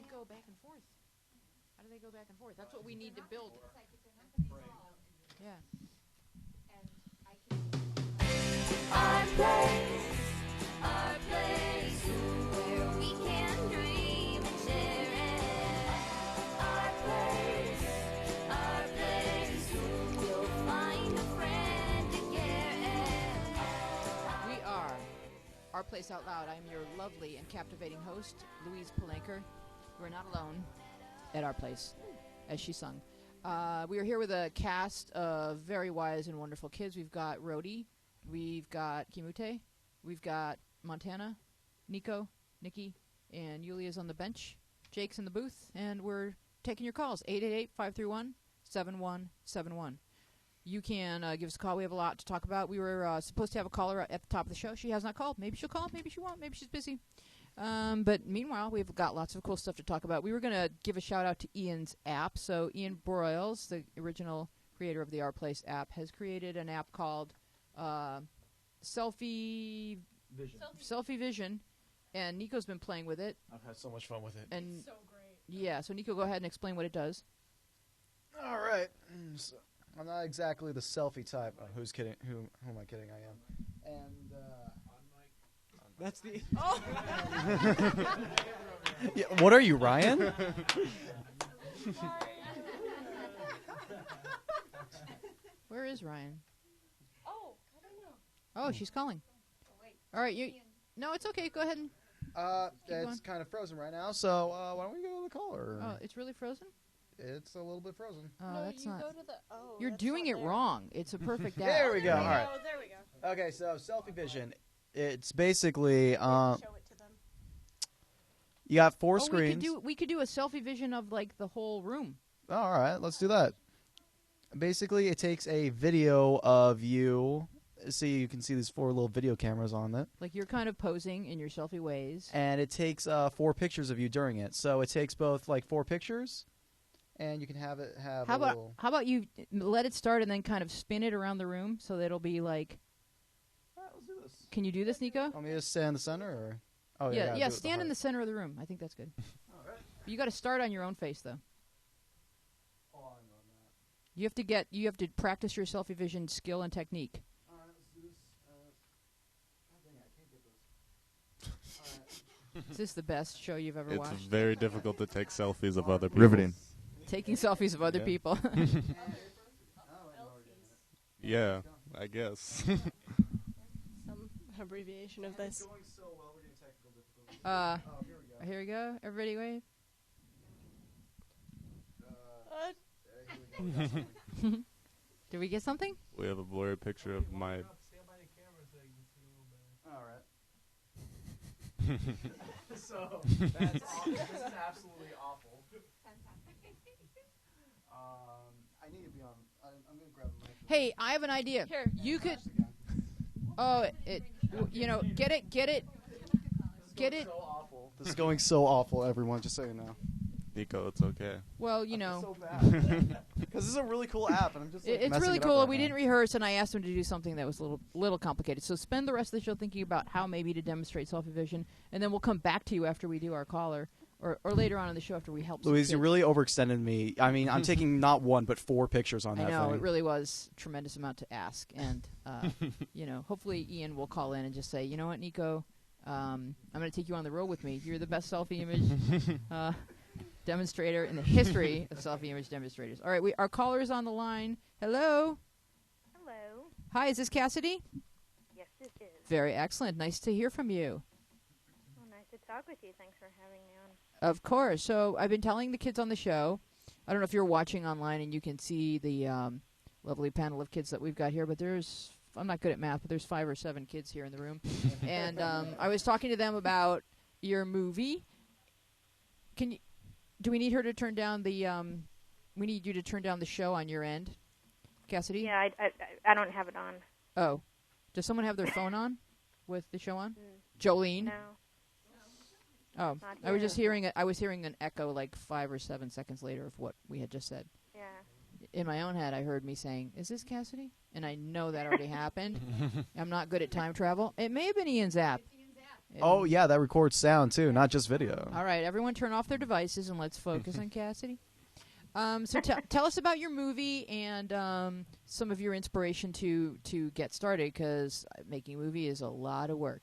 can't go back and forth? How do they go back and forth? That's what we need to build. Yeah. Our place, where we can dream and share it. Our place, you'll find a friend to care it. We are Our Place Out Loud. I am your lovely and captivating host, Louise Palanker. You are not alone at our place, as she sung. We are here with a cast of very wise and wonderful kids. We've got Rhodey, we've got Kimute, we've got Montana, Nico, Nikki, and Yulia's on the bench. Jake's in the booth, and we're taking your calls, 888-531-7171. You can give us a call. We have a lot to talk about. We were supposed to have a caller at the top of the show. She has not called. Maybe she'll call. Maybe she won't. Maybe she's busy. But meanwhile, we've got lots of cool stuff to talk about. We were going to give a shout-out to Ian's app. So Ian Broyles, the original creator of the Our Place app, has created an app called Selfie Vision. And Nico's been playing with it. I've had so much fun with it. And It's so great. yeah, so Nico, go ahead and explain what it does. All right. So, I'm not exactly the selfie type. Who's kidding? Who am I kidding? I am. And that's the. Oh. Yeah, what are you, Ryan? Where is Ryan? Oh, I don't know. Oh, she's calling. All right, you. No, it's okay. Go ahead and. It's going. kind of frozen right now. So why don't we go to the caller? Oh, it's really frozen. It's a little bit frozen. Oh, No, that's you not. go to the. Oh, You're that's doing not it there. wrong. It's a perfect app. There we go. All right. Oh, there we go. Okay, so selfie vision. It's basically Show it to them. you got four Oh, screens. we could do a selfie vision of like the whole room. All right, let's do that. Basically, it takes a video of you. See, you can see these four little video cameras on it. Like you're kind of posing in your selfie ways. And it takes 4 pictures of you during it. So it takes both like 4 pictures, and you can have it have How a about little. how about you let it start and then kind of spin it around the room so that it'll be like. All right, let's do this. Can you do this, Nico? Want me to stand in the center, or? Oh yeah, do it stand in the heart. center of the room. I think that's good. All right. But you got to start on your own face though. Oh, I know that. You have to practice your selfie vision skill and technique. All right, let's do this. God dang it, I can't get this. All right. Is this the best show you've ever It's watched? very difficult to take selfies of other people. Riveting. Taking selfies of other Yeah. people. Yeah, I guess. Some abbreviation of this. Going so well, we're getting technical difficulties. uh, Oh, here we go. here we go. Everybody wave. Here we go. Did we get something? We have a blurry picture of my. All right. So that's awful. This is absolutely awful. I need to be on. I'm gonna grab a mic. Hey, I have an idea. Here. You could. Oh, get it. So awful. This is going so awful, everyone. Just so you know. Nico, it's okay. Well, you know, So bad. Because this is a really cool app, and I'm just. Like, it's messing really it up cool. right We now. didn't rehearse, and I asked him to do something that was a little complicated. So spend the rest of the show thinking about how maybe to demonstrate selfie vision, and then we'll come back to you after we do our caller, or later on in the show after we help. some Louise, you kids. really overextended me. I mean, I'm taking not 1 but 4 pictures on I that know thing. it really was a tremendous amount to ask, and you know, hopefully Ian will call in and just say, you know what, Nico, I'm going to take you on the road with me. You're the best selfie image demonstrator in the history of selfie image demonstrators. All right, our caller is on the line. Hello. Hello. Hi, is this Cassidy? Yes, it is. Very excellent. Nice to hear from you. Well, nice to talk with you. Thanks for having me on. Of course. So I've been telling the kids on the show. I don't know if you're watching online and you can see the lovely panel of kids that we've got here, but I'm not good at math, but there's 5 or 7 kids here in the room. And I was talking to them about your movie. Do we need her to turn down the we need you to turn down the show on your end, Cassidy? Yeah, I don't have it on. Oh. Does someone have their phone on with the show on? Mm. Jolene? No. Oh. Not I was yet. just hearing I was hearing an echo like 5 or 7 seconds later of what we had just said. Yeah. In my own head, I heard me saying, "Is this Cassidy?" And I know that already happened. I'm not good at time travel. It may have been Ian's app. Oh, yeah, that records sound, too, not just video. All right, everyone turn off their devices and let's focus on Cassidy. So tell us about your movie and some of your inspiration to get started, because making a movie is a lot of work.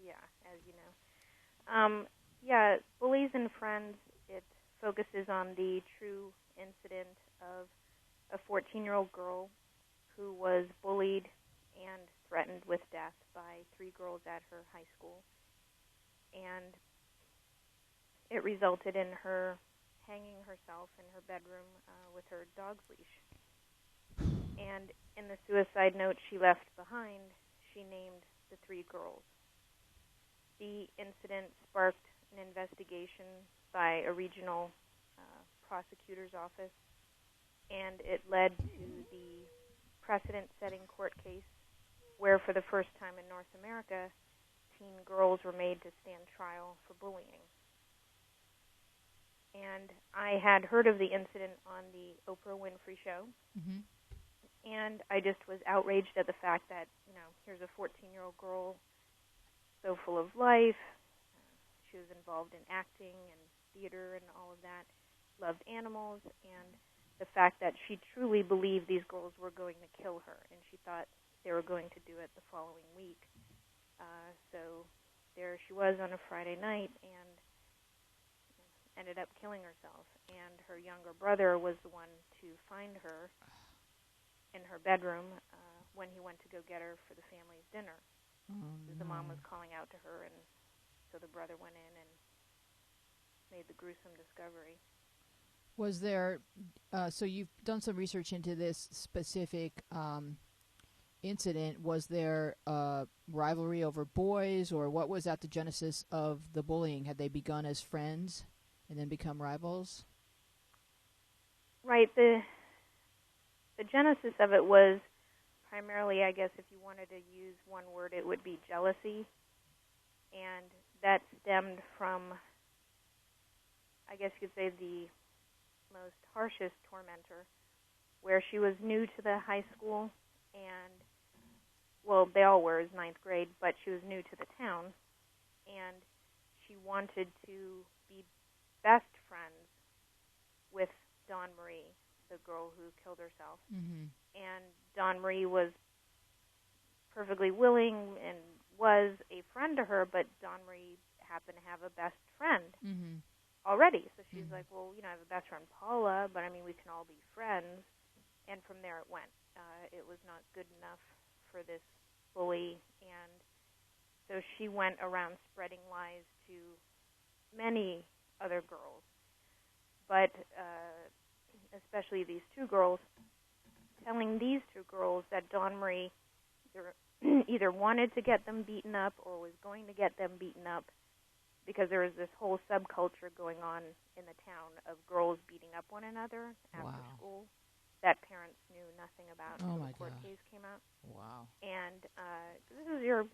Yeah, as you know. Yeah, Bullies and Friends, it focuses on the true incident of a 14-year-old girl who was bullied and threatened with death by 3 girls at her high school. And it resulted in her hanging herself in her bedroom with her dog's leash. And in the suicide note she left behind, she named the 3 girls. The incident sparked an investigation by a regional prosecutor's office, and it led to the precedent-setting court case where, for the first time in North America, teen girls were made to stand trial for bullying. And I had heard of the incident on the Oprah Winfrey Show, Mm-hmm. and I just was outraged at the fact that, here's a 14-year-old girl so full of life. She was involved in acting and theater and all of that, loved animals, and the fact that she truly believed these girls were going to kill her, and she thought they were going to do it the following week. So there she was on a Friday night and ended up killing herself. And her younger brother was the one to find her in her bedroom when he went to go get her for the family's dinner. The mom was calling out to her, and so the brother went in and made the gruesome discovery. Was there, so you've done some research into this specific incident. Was there rivalry over boys, or what was at the genesis of the bullying? Had they begun as friends and then become rivals? Right. The genesis of it was primarily, I guess, if you wanted to use one word, it would be jealousy. And that stemmed from, I guess you could say, the most harshest tormentor, where she was new to the high school, and, well, they all were, it was 9th grade, but she was new to the town, and she wanted to be best friends with Dawn Marie, the girl who killed herself. Mm-hmm. And Dawn Marie was perfectly willing and was a friend to her, but Dawn Marie happened to have a best friend Mm-hmm. already. So she's like, well, I have a best friend, Paula, but, we can all be friends. And from there it went. It was not good enough for this bully, and so she went around spreading lies to many other girls, but especially these 2 girls, telling these 2 girls that Dawn Marie either wanted to get them beaten up or was going to get them beaten up, because there was this whole subculture going on in the town of girls beating up one another after school that parents knew nothing about until the court case came out. Wow. And this is your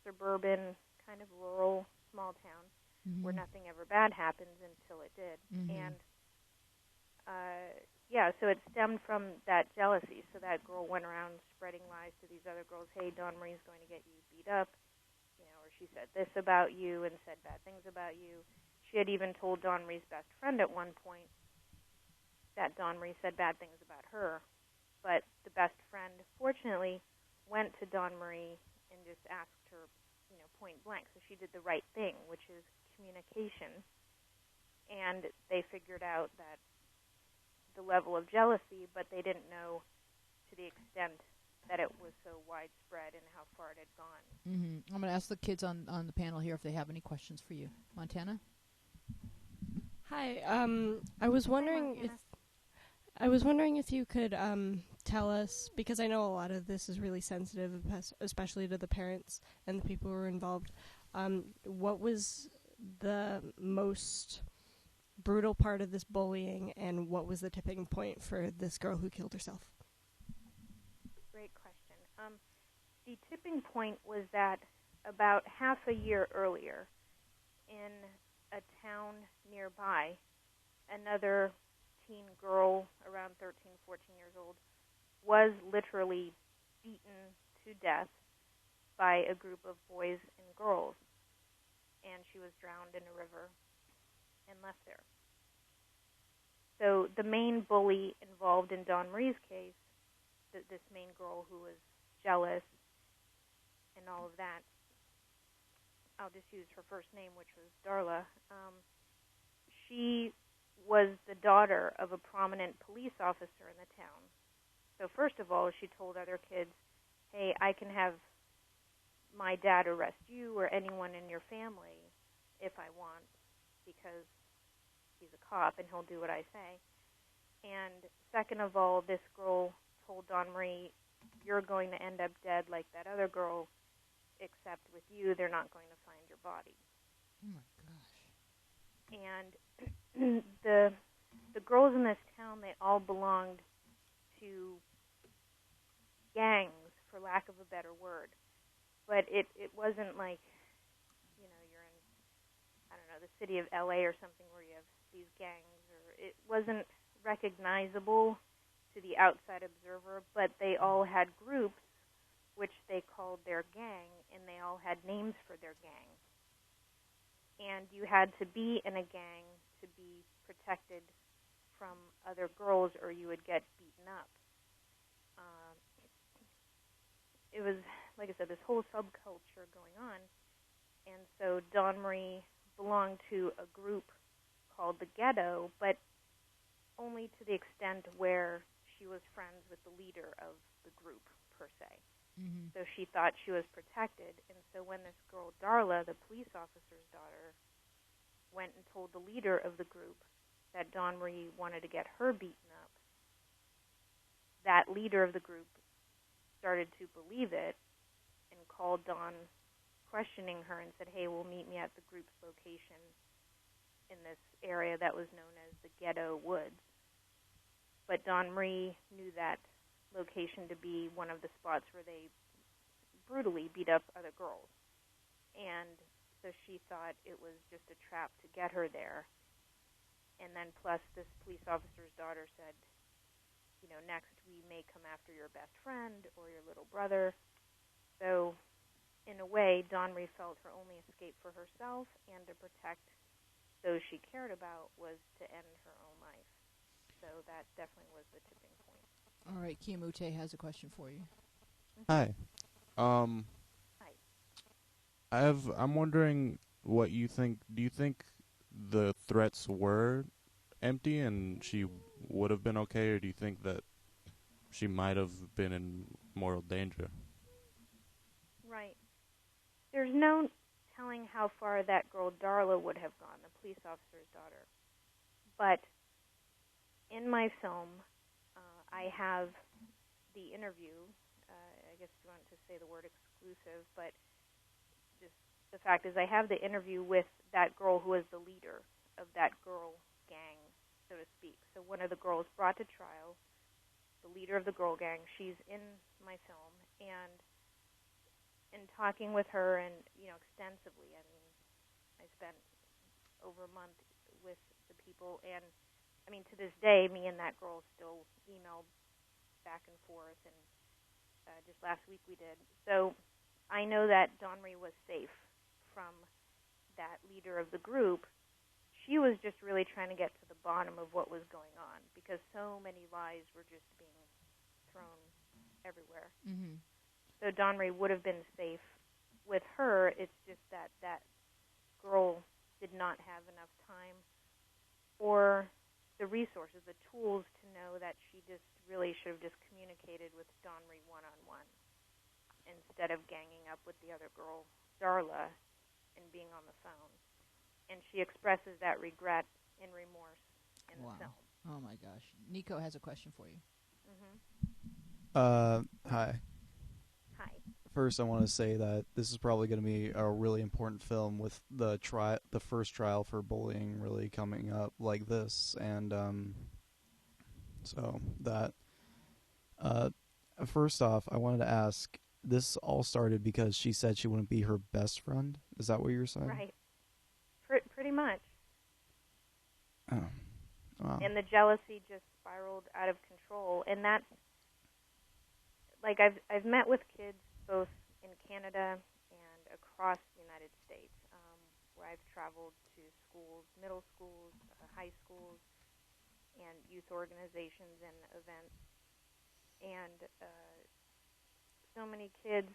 suburban, kind of rural, small town where nothing ever bad happens until it did. And so it stemmed from that jealousy. So that girl went around spreading lies to these other girls. Hey, Dawn Marie's going to get you beat up, or she said this about you and said bad things about you. She had even told Dawn Marie's best friend at one point that Dawn Marie said bad things about her. But the best friend, fortunately, went to Dawn Marie and just asked her, point blank. So she did the right thing, which is communication. And they figured out that the level of jealousy, but they didn't know to the extent that it was so widespread and how far it had gone. Mm-hmm. I'm going to ask the kids on the panel here if they have any questions for you. Montana? Hi. I was wondering if you could tell us, because I know a lot of this is really sensitive, especially to the parents and the people who are involved. What was the most brutal part of this bullying, and what was the tipping point for this girl who killed herself? Great question. The tipping point was that about half a year earlier, in a town nearby, another teen girl around 13, 14 years old was literally beaten to death by a group of boys and girls, and she was drowned in a river and left there. So the main bully involved in Dawn Marie's case, this main girl who was jealous and all of that, I'll just use her first name, which was Darla. She was the daughter of a prominent police officer in the town. So first of all, she told other kids, hey, I can have my dad arrest you or anyone in your family if I want, because he's a cop and he'll do what I say. And second of all, this girl told Dawn Marie, you're going to end up dead like that other girl, except with you, they're not going to find your body. Oh my gosh. And the girls in this town, they all belonged to gangs, for lack of a better word. But it wasn't like, you know, you're in, I don't know, the city of LA or something where you have these gangs, or it wasn't recognizable to the outside observer, but they all had groups which they called their gang, and they all had names for their gang. And you had to be in a gang to be protected from other girls, or you would get beaten up. It was, like I said, this whole subculture going on. And so Dawn Marie belonged to a group called the Ghetto, but only to the extent where she was friends with the leader of the group, per se. Mm-hmm. So she thought she was protected. And so when this girl, Darla, the police officer's daughter, went and told the leader of the group that Dawn Marie wanted to get her beaten up, that leader of the group started to believe it and called Dawn, questioning her, and said, hey, we'll meet me at the group's location in this area that was known as the Ghetto Woods. But Dawn Marie knew that location to be one of the spots where they brutally beat up other girls. And so she thought it was just a trap to get her there. And then plus this police officer's daughter said, you know, next we may come after your best friend or your little brother. So in a way, Dawn Marie felt her only escape for herself and to protect those she cared about was to end her own life. So that definitely was the tipping point. All right, Kiamute has a question for you. Hi. Hi. I'm wondering what you think. Do you think the threats were empty and she would have been okay, or do you think that she might have been in moral danger? Right. There's no telling how far that girl Darla would have gone, the police officer's daughter. But in my film, I have the interview. I guess you want to say the word exclusive, but just the fact is I have the interview with that girl who was the leader of that girl gang, so to speak. So one of the girls brought to trial, the leader of the girl gang, she's in my film, and in talking with her and, you know, extensively, I mean, I spent over a month with the people, and I mean, to this day, me and that girl still email back and forth, and just last week we did. So I know that Dawn Marie was safe from that leader of the group. She was just really trying to get to the bottom of what was going on because so many lies were just being thrown everywhere. Mm-hmm. So Dawn Marie would have been safe with her. It's just that that girl did not have enough time or the resources, the tools to know that she just really should have just communicated with Dawn Marie one-on-one instead of ganging up with the other girl, Darla, and being on the phone. And she expresses that regret and remorse in the film. Oh, my gosh. Nico has a question for you. Mm-hmm. Hi. Hi. First, I want to say that this is probably going to be a really important film with the first trial for bullying really coming up like this, and so that. First off, I wanted to ask. This all started because she said she wouldn't be her best friend. Is that what you were saying? Right. Pretty much. Oh. Wow. And the jealousy just spiraled out of control. And that's, like, I've met with kids both in Canada and across the United States, where I've traveled to schools, middle schools, high schools, and youth organizations and events. And so many kids,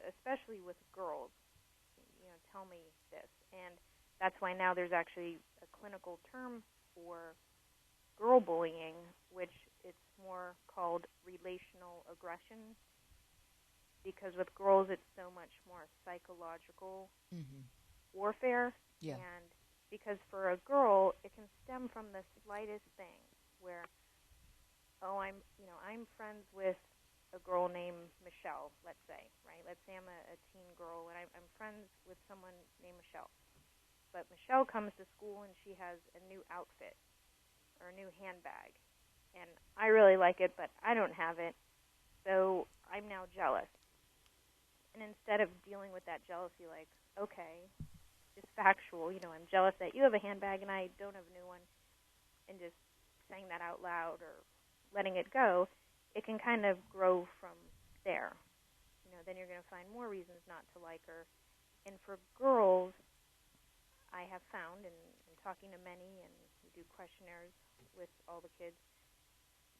especially with girls, tell me this. And that's why now there's actually a clinical term for girl bullying, which it's more called relational aggression, because with girls it's so much more psychological warfare. Yeah. And because for a girl it can stem from the slightest thing, where I'm friends with a girl named Michelle, let's say, right? Let's say I'm a teen girl and I'm friends with someone named Michelle. But Michelle comes to school and she has a new outfit or a new handbag. And I really like it, but I don't have it. So I'm now jealous. And instead of dealing with that jealousy like, okay, just factual, I'm jealous that you have a handbag and I don't have a new one, and just saying that out loud or letting it go, it can kind of grow from there. Then you're going to find more reasons not to like her. And for girls, I have found, in talking to many, and we do questionnaires with all the kids,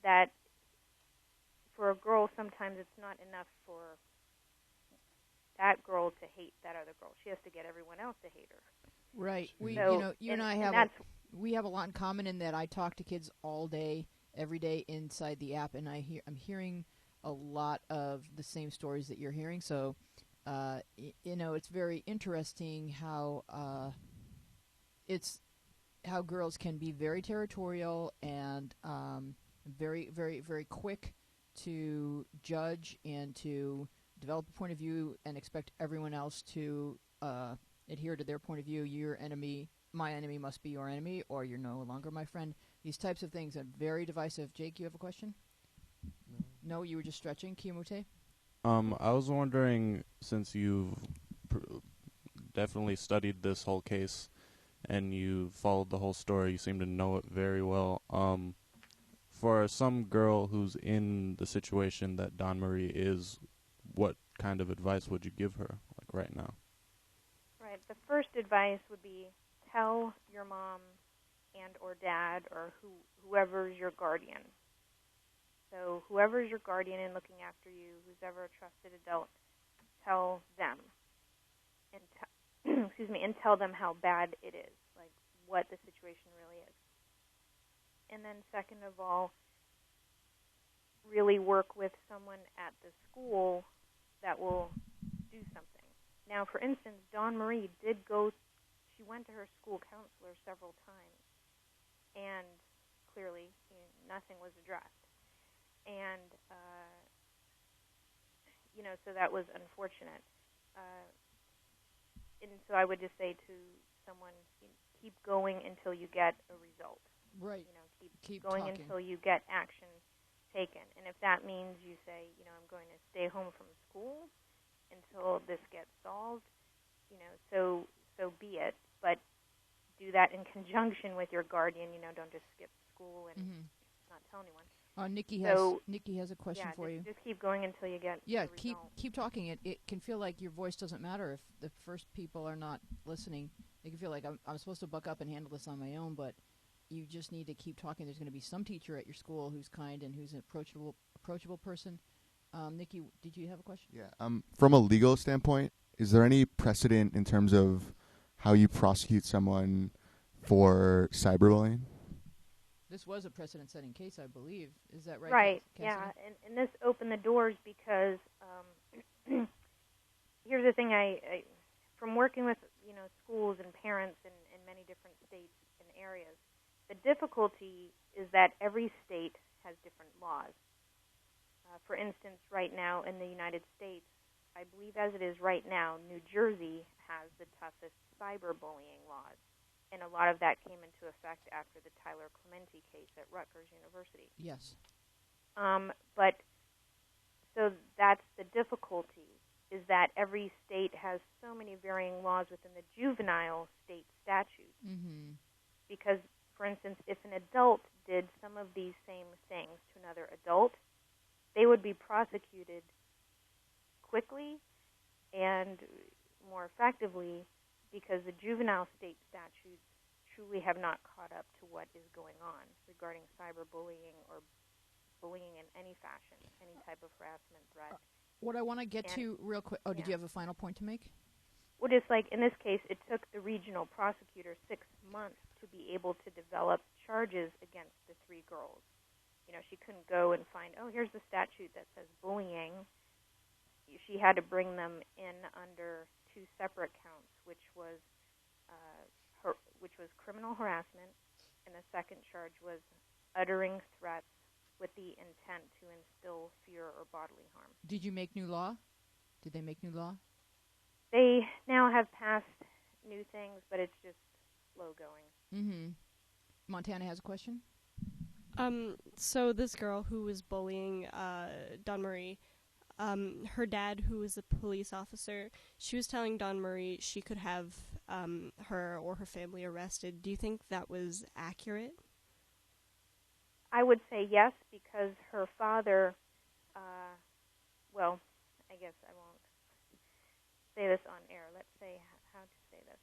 that for a girl, sometimes it's not enough for that girl to hate that other girl. She has to get everyone else to hate her. Right. You and I we have a lot in common in that I talk to kids all day, every day inside the app, and I'm hearing a lot of the same stories that you're hearing. So, it's very interesting how how girls can be very territorial and very, very, very quick to judge and to develop a point of view and expect everyone else to adhere to their point of view. Your enemy, my enemy must be your enemy, or you're no longer my friend. These types of things are very divisive. Jake, you have a question? No, you were just stretching. Kiyomute? I was wondering, since you've definitely studied this whole case and you followed the whole story, you seem to know it very well. For some girl who's in the situation that Dawn Marie is, what kind of advice would you give her, like right now? Right. The first advice would be tell your mom and or dad or whoever's your guardian. So whoever's your guardian and looking after you, who's ever a trusted adult, tell them and and tell them how bad it is, like what the situation really is. And then second of all, really work with someone at the school that will do something. Now, for instance, Dawn Marie she went to her school counselor several times, and clearly nothing was addressed. And, so that was unfortunate. And so I would just say to someone, keep going until you get a result. Right. Keep going talking until you get action taken. And if that means you say, I'm going to stay home from school until this gets solved, so be it. But do that in conjunction with your guardian. Don't just skip school and not tell anyone. Nikki has a question for you. Just keep going until you get the result. keep talking. It can feel like your voice doesn't matter if the first people are not listening. It can feel like I'm supposed to buck up and handle this on my own, but you just need to keep talking. There's going to be some teacher at your school who's kind and who's an approachable person. Nikki, did you have a question? Yeah. From a legal standpoint, is there any precedent in terms of how you prosecute someone for cyberbullying? This was a precedent-setting case, I believe. Is that right? Right, Cassidy? yeah. And this opened the doors because here's the thing. I from working with schools and parents in many different states and areas, the difficulty is that every state has different laws. For instance, right now in the United States, I believe as it is right now, New Jersey has the toughest cyberbullying laws. And a lot of that came into effect after the Tyler Clementi case at Rutgers University. Yes. But so that's the difficulty, is that every state has so many varying laws within the juvenile state statutes. Mm-hmm. Because, for instance, if an adult did some of these same things to another adult, they would be prosecuted quickly and more effectively because the juvenile state statutes truly have not caught up to what is going on regarding cyberbullying or bullying in any fashion, any type of harassment, threat. What I want to get And- to real quick. Oh, did yeah. you have a final point to make? Well, just like in this case, it took the regional prosecutor 6 months to be able to develop charges against the 3 girls. You know, she couldn't go and find, oh, here's the statute that says bullying. She had to bring them in under 2 separate counts, which was criminal harassment, and the second charge was uttering threats with the intent to instill fear or bodily harm. Did you make new law? Did they make new law? They now have passed new things, but it's just slow going. Mm-hmm. Montana has a question? So this girl who was bullying Dawn Marie, her dad, who was a police officer, she was telling Dawn Marie she could have her or her family arrested. Do you think that was accurate? I would say yes, because her father, well, I guess I won't say this on air. Let's say how to say this.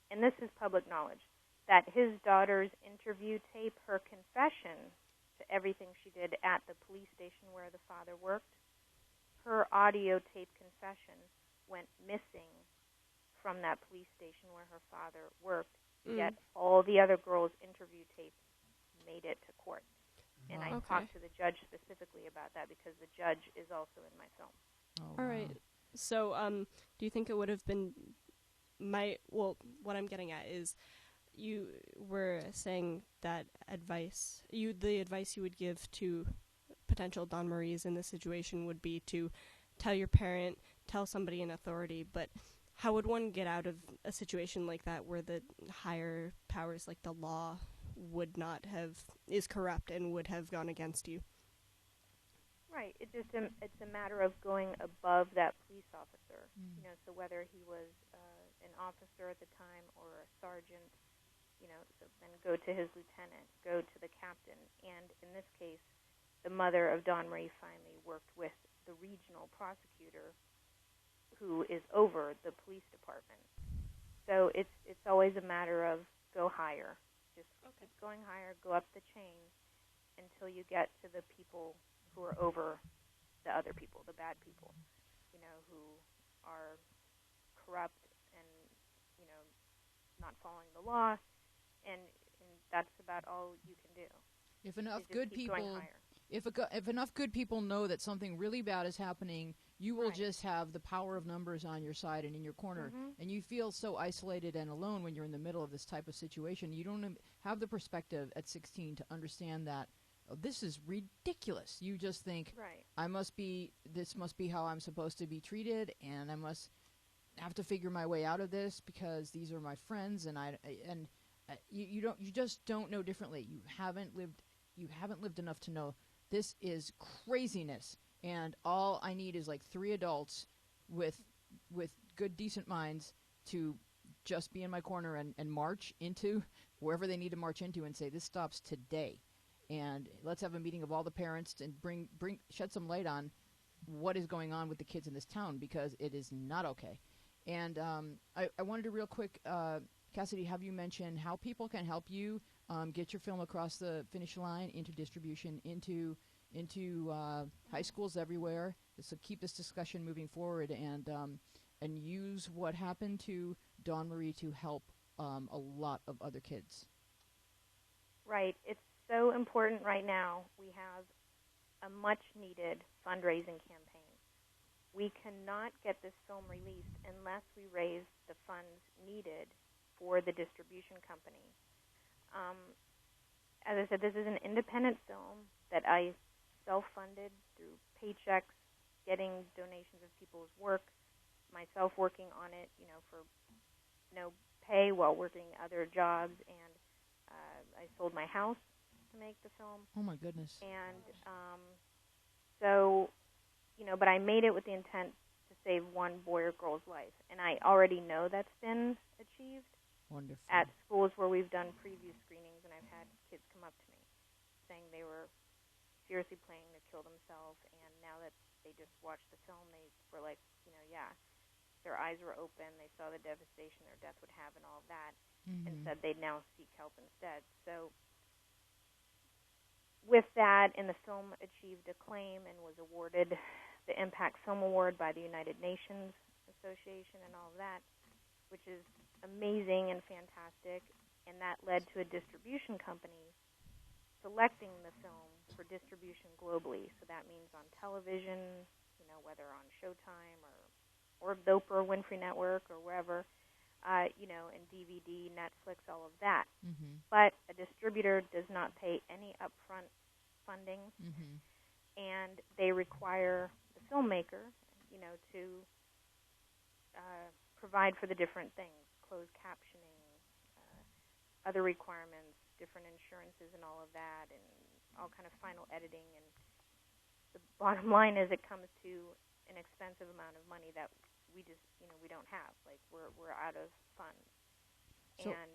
And this is public knowledge, that his daughter's interview tape, her confession to everything she did at the police station where the father worked, her audio tape confession went missing from that police station where her father worked, yet all the other girls' interview tapes made it to court. And I Okay. talked to the judge specifically about that because the judge is also in my film. Oh, All right. So, do you think it would have been what I'm getting at is you were saying that the advice you would give to potential Dawn Maries in this situation would be to tell your parent, tell somebody in authority, but how would one get out of a situation like that where the higher powers, like the law, is corrupt and would have gone against you? Right. It's a matter of going above that police officer. You know, so whether he was an officer at the time or a sergeant, you know, so then go to his lieutenant, go to the captain. And in this case, the mother of Dawn Marie finally worked with the regional prosecutor who is over the police department. So it's always a matter of go higher. Just keep going higher, go up the chain until you get to the people who are over the other people, the bad people, you know, who are corrupt and, you know, not following the law, and that's about all you can do. If enough is just good keep going people, higher. if enough good people know that something really bad is happening, you will Right. just have the power of numbers on your side and in your corner, and you feel so isolated and alone when you're in the middle of this type of situation. You don't have the perspective at 16 to understand that this is ridiculous. You just think, Right. this must be how I'm supposed to be treated, and I must have to figure my way out of this because these are my friends, and you just don't know differently. You haven't lived enough to know this is craziness, and all I need is like 3 adults with good, decent minds to just be in my corner and march into wherever they need to march into and say, this stops today. And let's have a meeting of all the parents and shed some light on what is going on with the kids in this town, because it is not okay. And I wanted to real quick, Cassidy, have you mention how people can help you get your film across the finish line into distribution, into high schools everywhere. So keep this discussion moving forward, and use what happened to Dawn Marie to help a lot of other kids. Right. It's so important right now. We have a much-needed fundraising campaign. We cannot get this film released unless we raise the funds needed for the distribution company. As I said, this is an independent film that I self-funded through paychecks, getting donations of people's work, myself working on it, you know, for no pay while working other jobs, and I sold my house to make the film. Oh my goodness. And so, you know, but I made it with the intent to save one boy or girl's life, and I already know that's been achieved. Wonderful. At schools where we've done preview screenings, and I've had kids come up to me saying they were seriously planning to kill themselves, and now that they they just watched the film, they were like, yeah, their eyes were open, they saw the devastation their death would have and all of that, and said they'd now seek help instead. So with that, and the film achieved acclaim and was awarded the Impact Film Award by the United Nations Association and all of that, which is amazing and fantastic, and that led to a distribution company selecting the film for distribution globally. So that means on television, whether on Showtime or the Oprah Winfrey Network or wherever, and DVD, Netflix, all of that. But a distributor does not pay any upfront funding, and they require the filmmaker, to provide for the different things, closed captioning, other requirements, different insurances and all of that, and all kind of final editing. And the bottom line is it comes to an expensive amount of money that we just, we don't have. Like, we're out of funds.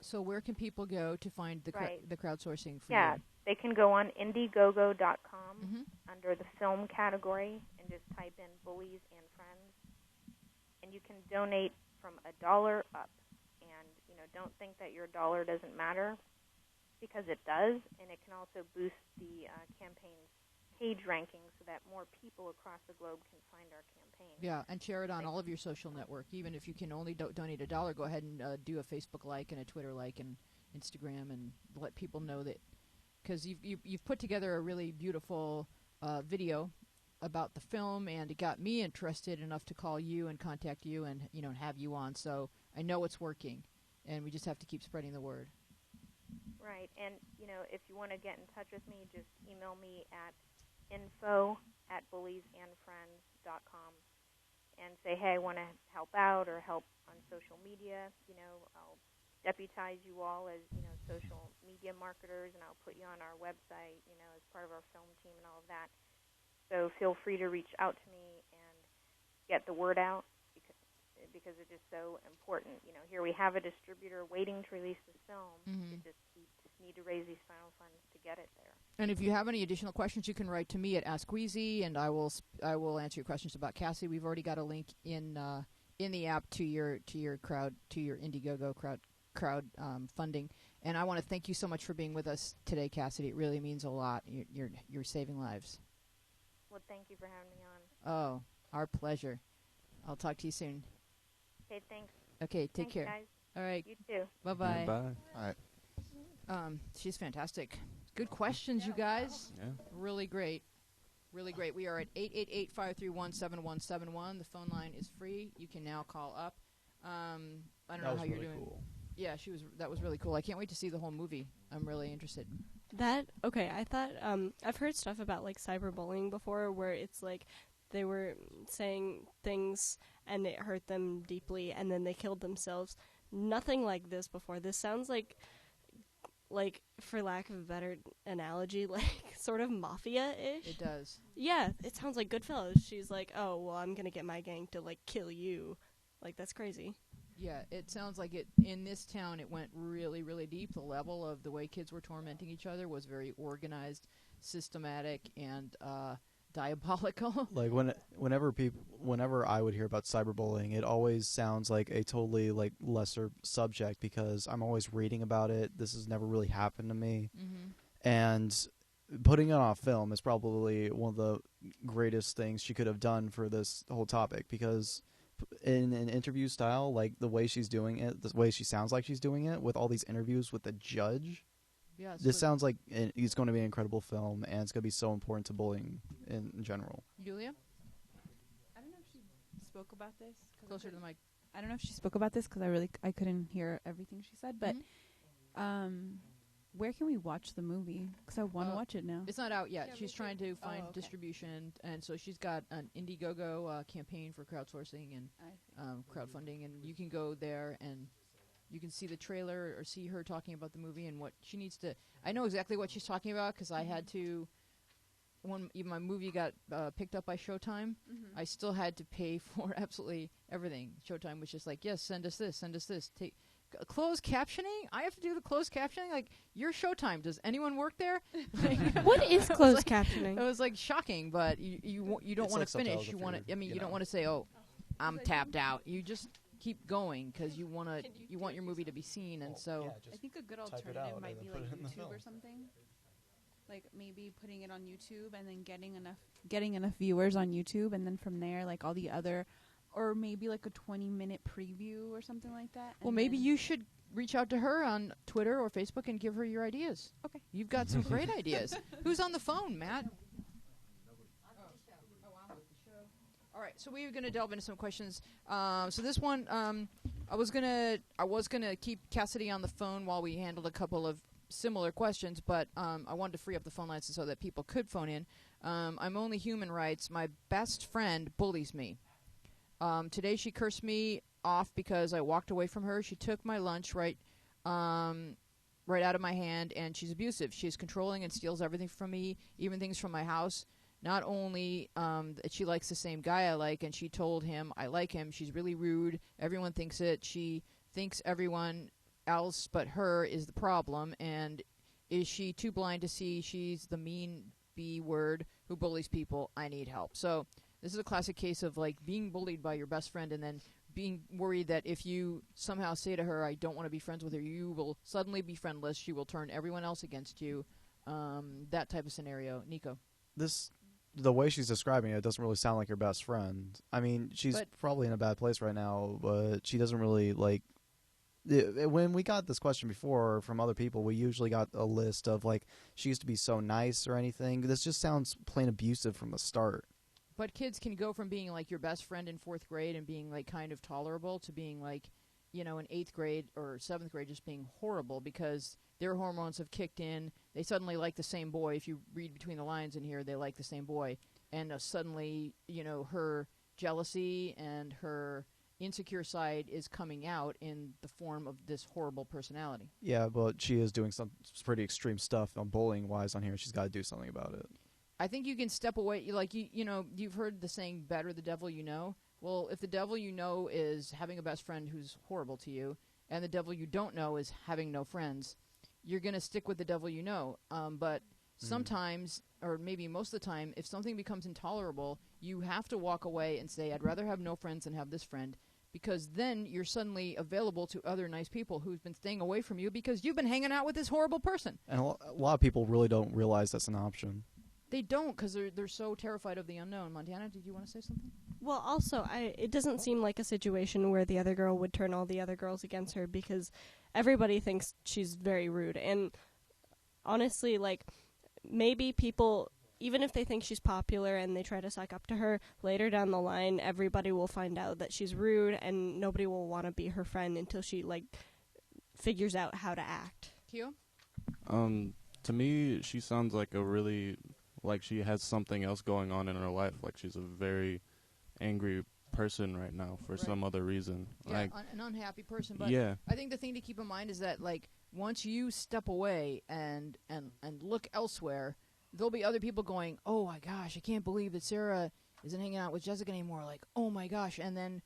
So where can people go to find the the crowdsourcing for you? They can go on Indiegogo.com under the film category and just type in Bullies and Friends. And you can donate from $1 up. And, don't think that your dollar doesn't matter, because it does. And it can also boost the campaign's page ranking so that more people across the globe can find our campaign. Yeah, and share it on all of your social network. Even if you can only donate $1, go ahead and do a Facebook like and a Twitter like and Instagram, and let people know that, because you've put together a really beautiful video about the film, and it got me interested enough to call you and contact you and have you on. So I know it's working, and we just have to keep spreading the word. Right, and if you want to get in touch with me, just email me at info@bulliesandfriends.com and say, hey, I want to help out or help on social media. I'll deputize you all as, social media marketers, and I'll put you on our website, as part of our film team and all of that. So feel free to reach out to me and get the word out, because it's just so important. Here we have a distributor waiting to release this film. We just need to raise these final funds to get it there. And if you have any additional questions, you can write to me at Ask Wheezy, and I will answer your questions about Cassie. We've already got a link in the app to your Indiegogo crowd funding. And I want to thank you so much for being with us today, Cassidy. It really means a lot. You're saving lives. Well, thank you for having me on. Oh, our pleasure. I'll talk to you soon. Okay, thanks. Okay, take care. Guys. All right. You too. Bye-bye. Yeah, bye. All right. She's fantastic. Good questions, you guys. Yeah. Really great. Really great. We are at 888-531-7171. The phone line is free. You can now call up. I don't know how you're doing. Cool. Yeah, that was really cool. I can't wait to see the whole movie. I'm really interested. I thought, I've heard stuff about, like, cyberbullying before, where it's, like, they were saying things and it hurt them deeply, and then they killed themselves. Nothing like this before. This sounds like, for lack of a better analogy, like, sort of mafia-ish. It does. Yeah, it sounds like Goodfellas. She's like, oh, well, I'm gonna get my gang to, like, kill you. Like, that's crazy. Yeah, it sounds like it. In this town, it went really, really deep. The level of the way kids were tormenting each other was very organized, systematic, and diabolical. Like whenever I would hear about cyberbullying, it always sounds like a totally lesser subject, because I'm always reading about it. This has never really happened to me, and putting it on film is probably one of the greatest things she could have done for this whole topic, because in an interview style, like the way she's doing it, the way she sounds like she's doing it with all these interviews with the judge. Yeah, this sounds like it's going to be an incredible film, and it's going to be so important to bullying in general. Julia? I don't know if she spoke about this. Closer to the mic. I don't know if she spoke about this because I couldn't hear everything she said. But where can we watch the movie? Because I want to watch it now. It's not out yet. She's trying to find okay. distribution, and so she's got an Indiegogo campaign for crowdsourcing and crowdfunding, and you can go there and you can see the trailer or see her talking about the movie and what she needs to. I know exactly what she's talking about, because I had to. When my movie got picked up by Showtime, I still had to pay for absolutely everything. Showtime was just like, yes, send us this, closed captioning? I have to do the closed captioning? Like, your Showtime. Does anyone work there? Like, What is it closed was captioning? It was like shocking, but you don't It's want like to finish. subtitles You if want you're, to. I mean, you you don't know. want to say, "Oh, I'm tapped out." You just keep going because you want to. You want your movie to be seen, and so. I think a good type it alternative out might and be then like put it in the YouTube film. or something. Like maybe putting it on YouTube and then getting enough viewers on YouTube, and then from there, like all the other, or maybe like a 20-minute preview or something like that. Well, and maybe then- you should reach out to her on Twitter or Facebook and give her your ideas. Okay. You've got some great ideas. Who's on the phone, Matt? All right, so we're going to delve into some questions. So this one, I was gonna keep Cassidy on the phone while we handled a couple of similar questions, but I wanted to free up the phone lines so that people could phone in. I'm Only Human writes, my best friend bullies me. Today she cursed me off because I walked away from her. She took my lunch right out of my hand, and she's abusive. She's controlling and steals everything from me, even things from my house. Not only that she likes the same guy I like, and she told him I like him, she's really rude. Everyone thinks it. She thinks everyone else but her is the problem, and is she too blind to see she's the mean B word who bullies people? I need help. So this is a classic case of like being bullied by your best friend and then being worried that if you somehow say to her, I don't want to be friends with her, you will suddenly be friendless. She will turn everyone else against you. That type of scenario. Nico. The way she's describing it doesn't really sound like your best friend. I mean, she's But- probably in a bad place right now, but she doesn't really like. When we got this question before from other people, we usually got a list of like she used to be so nice or anything. This just sounds plain abusive from the start. But kids can go from being like your best friend in 4th grade and being like kind of tolerable to being like, in 8th grade or 7th grade just being horrible because their hormones have kicked in. They suddenly like the same boy. If you read between the lines in here, they like the same boy. And suddenly, her jealousy and her insecure side is coming out in the form of this horrible personality. Yeah, but she is doing some pretty extreme stuff on bullying wise on here. She's got to do something about it. I think you can step away. Like, you've heard the saying, better the devil you know. Well, if the devil you know is having a best friend who's horrible to you, and the devil you don't know is having no friends, you're going to stick with the devil you know. But sometimes, or maybe most of the time, if something becomes intolerable, you have to walk away and say, I'd rather have no friends than have this friend, because then you're suddenly available to other nice people who've been staying away from you because you've been hanging out with this horrible person. And a lot of people really don't realize that's an option. They don't, because they're so terrified of the unknown. Montana, did you want to say something? Well, also, it doesn't seem like a situation where the other girl would turn all the other girls against her because everybody thinks she's very rude. And honestly, like, maybe people, even if they think she's popular and they try to suck up to her, later down the line, everybody will find out that she's rude and nobody will want to be her friend until she, like, figures out how to act. Kyo? To me, she sounds like like she has something else going on in her life. Like she's a very angry person right now for some other reason. Yeah, Like, an unhappy person. But yeah. I think the thing to keep in mind is that, like, once you step away and look elsewhere, there'll be other people going, oh my gosh, I can't believe that Sarah isn't hanging out with Jessica anymore. Like, oh my gosh. And then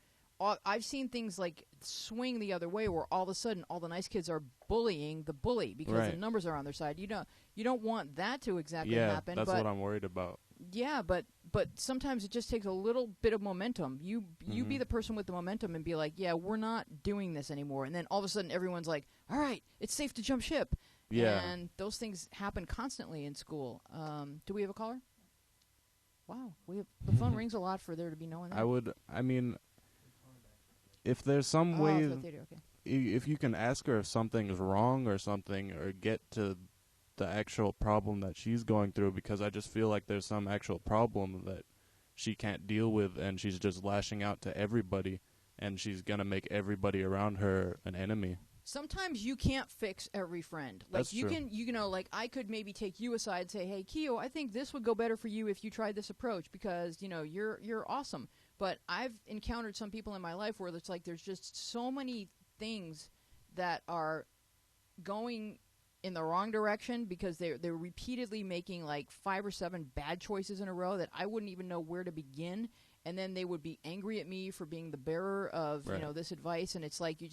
I've seen things like swing the other way where all of a sudden all the nice kids are bullying the bully because the Right. numbers are on their side. You don't want that to exactly Yeah, happen. that's but what I'm worried about. yeah, but sometimes it just takes a little bit of momentum. You be the person with the momentum and be like, yeah, we're not doing this anymore. And then all of a sudden everyone's like, all right, it's safe to jump ship. Yeah. And those things happen constantly in school. Do we have a caller? Wow, the phone rings a lot for there to be no one there. I mean, if there's some Oh, way, for the theater, okay. if you can ask her if something is wrong or something, or get to the actual problem that she's going through, because I just feel like there's some actual problem that she can't deal with, and she's just lashing out to everybody, and she's gonna make everybody around her an enemy. Sometimes you can't fix every friend. Like That's true. like I could maybe take you aside and say, "Hey, Keo, I think this would go better for you if you tried this approach because, you're awesome." But I've encountered some people in my life where it's like there's just so many things that are going in the wrong direction because they're repeatedly making like 5 or 7 bad choices in a row that I wouldn't even know where to begin. and then they would be angry at me for being the bearer of Right. this advice. And it's like you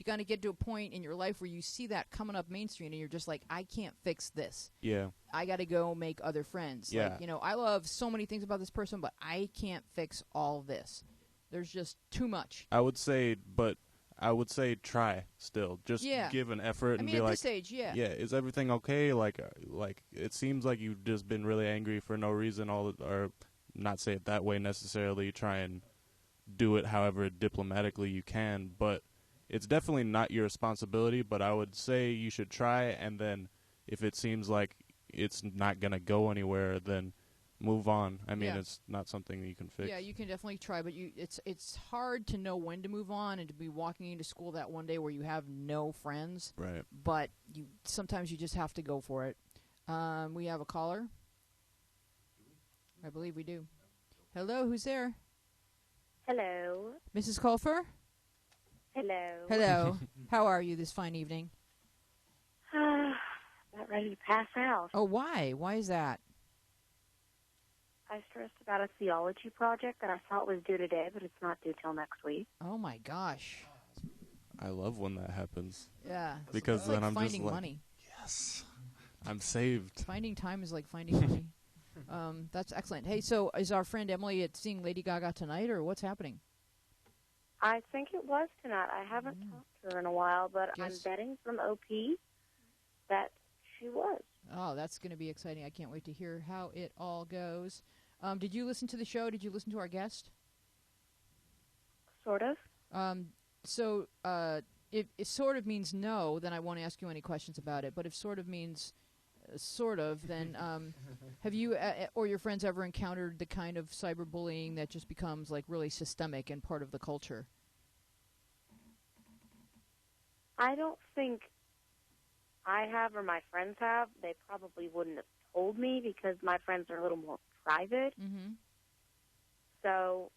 got to get to a point in your life where you see that coming up mainstream, and you're just like, I can't fix this. Yeah. I got to go make other friends. Yeah. Like, I love so many things about this person, but I can't fix all this. There's just too much. I would say try still. Just Yeah. give an effort I and mean, be at like, this age, yeah. is everything okay? Like it seems like you've just been really angry for no reason. Or not say it that way necessarily. Try and do it however diplomatically you can, but it's definitely not your responsibility. But I would say you should try, and then if it seems like it's not gonna go anywhere, then move on. I mean, Yeah. it's not something you can fix. Yeah, you can definitely try, but it's hard to know when to move on and to be walking into school that one day where you have no friends. Right. But sometimes you just have to go for it. We have a caller. I believe we do. Hello, who's there? Hello. Mrs. Colfer? Hello. Hello. How are you this fine evening? About ready to pass out. Oh, why? Why is that? I stressed about a theology project that I thought was due today, but it's not due till next week. Oh, my gosh. I love when that happens. Yeah. Because It's then like I'm finding just like, money. yes, I'm saved. Finding time is like finding money. That's excellent. Hey, so is our friend Emily seeing Lady Gaga tonight, or what's happening? I think it was tonight. I haven't talked to her in a while, but Guess- I'm betting from OP that she was. Oh, that's going to be exciting. I can't wait to hear how it all goes. Did you listen to the show? Did you listen to our guest? Sort of. So if it sort of means no, then I won't ask you any questions about it. But if sort of means sort of, then have you or your friends ever encountered the kind of cyberbullying that just becomes like really systemic and part of the culture? I don't think I have or my friends have. They probably wouldn't have told me because my friends are a little more private. Mm-hmm. So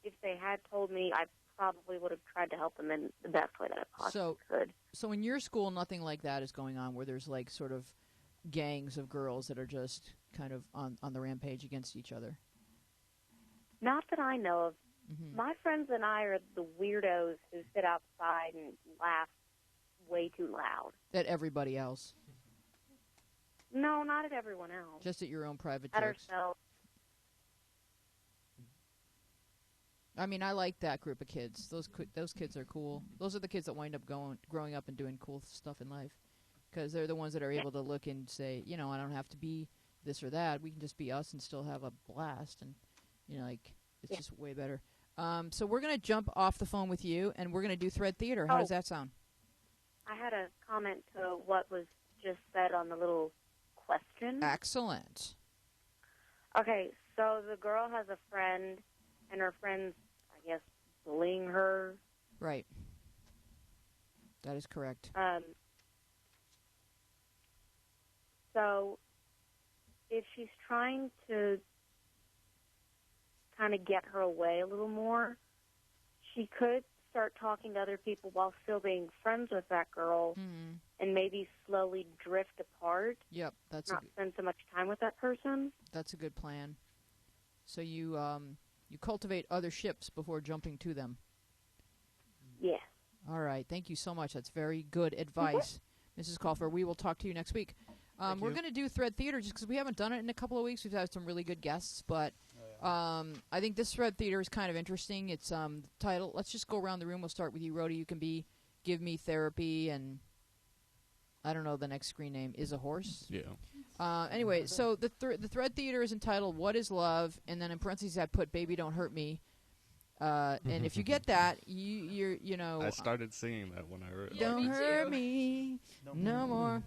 if they had told me, I probably would have tried to help them in the best way that I possibly could. So in your school, nothing like that is going on, where there's like sort of gangs of girls that are just kind of on the rampage against each other. Not that I know of. Mm-hmm. My friends and I are the weirdos who sit outside and laugh way too loud. At everybody else, No, not at everyone else. just at your own private At jokes. ourselves. I mean, I like that group of kids. Those kids are cool. Those are the kids that wind up growing up and doing cool stuff in life, because they're the ones that are able to look and say, I don't have to be this or that. We can just be us and still have a blast, and it's just way better. So we're gonna jump off the phone with you, and we're gonna do Thread Theater. How does that sound? I had a comment to what was just said on the little question. Excellent. Okay, so the girl has a friend, and her friend's, I guess, bullying her. Right. That is correct. So if she's trying to kind of get her away a little more, she could start talking to other people while still being friends with that girl, Mm-hmm. and maybe slowly drift apart, Yep, that's not spend so much time with that person. that's a good plan. So you cultivate other ships before jumping to them. Yes. All right. Thank you so much. That's very good advice, Mrs. Colfer. We will talk to you next week. We're going to do Thread Theater just because we haven't done it in a couple of weeks. We've had some really good guests, but I think this Thread Theater is kind of interesting. It's the title. Let's just go around the room. We'll start with you, Rhoda. You can be Give Me Therapy, and I don't know the next screen name. Is a Horse? Yeah. Anyway, so the Thread Theater is entitled "What Is Love," and then in parentheses I put "Baby Don't Hurt Me." And if you get that, you know. I started singing that when I wrote it. Don't hurt me no more.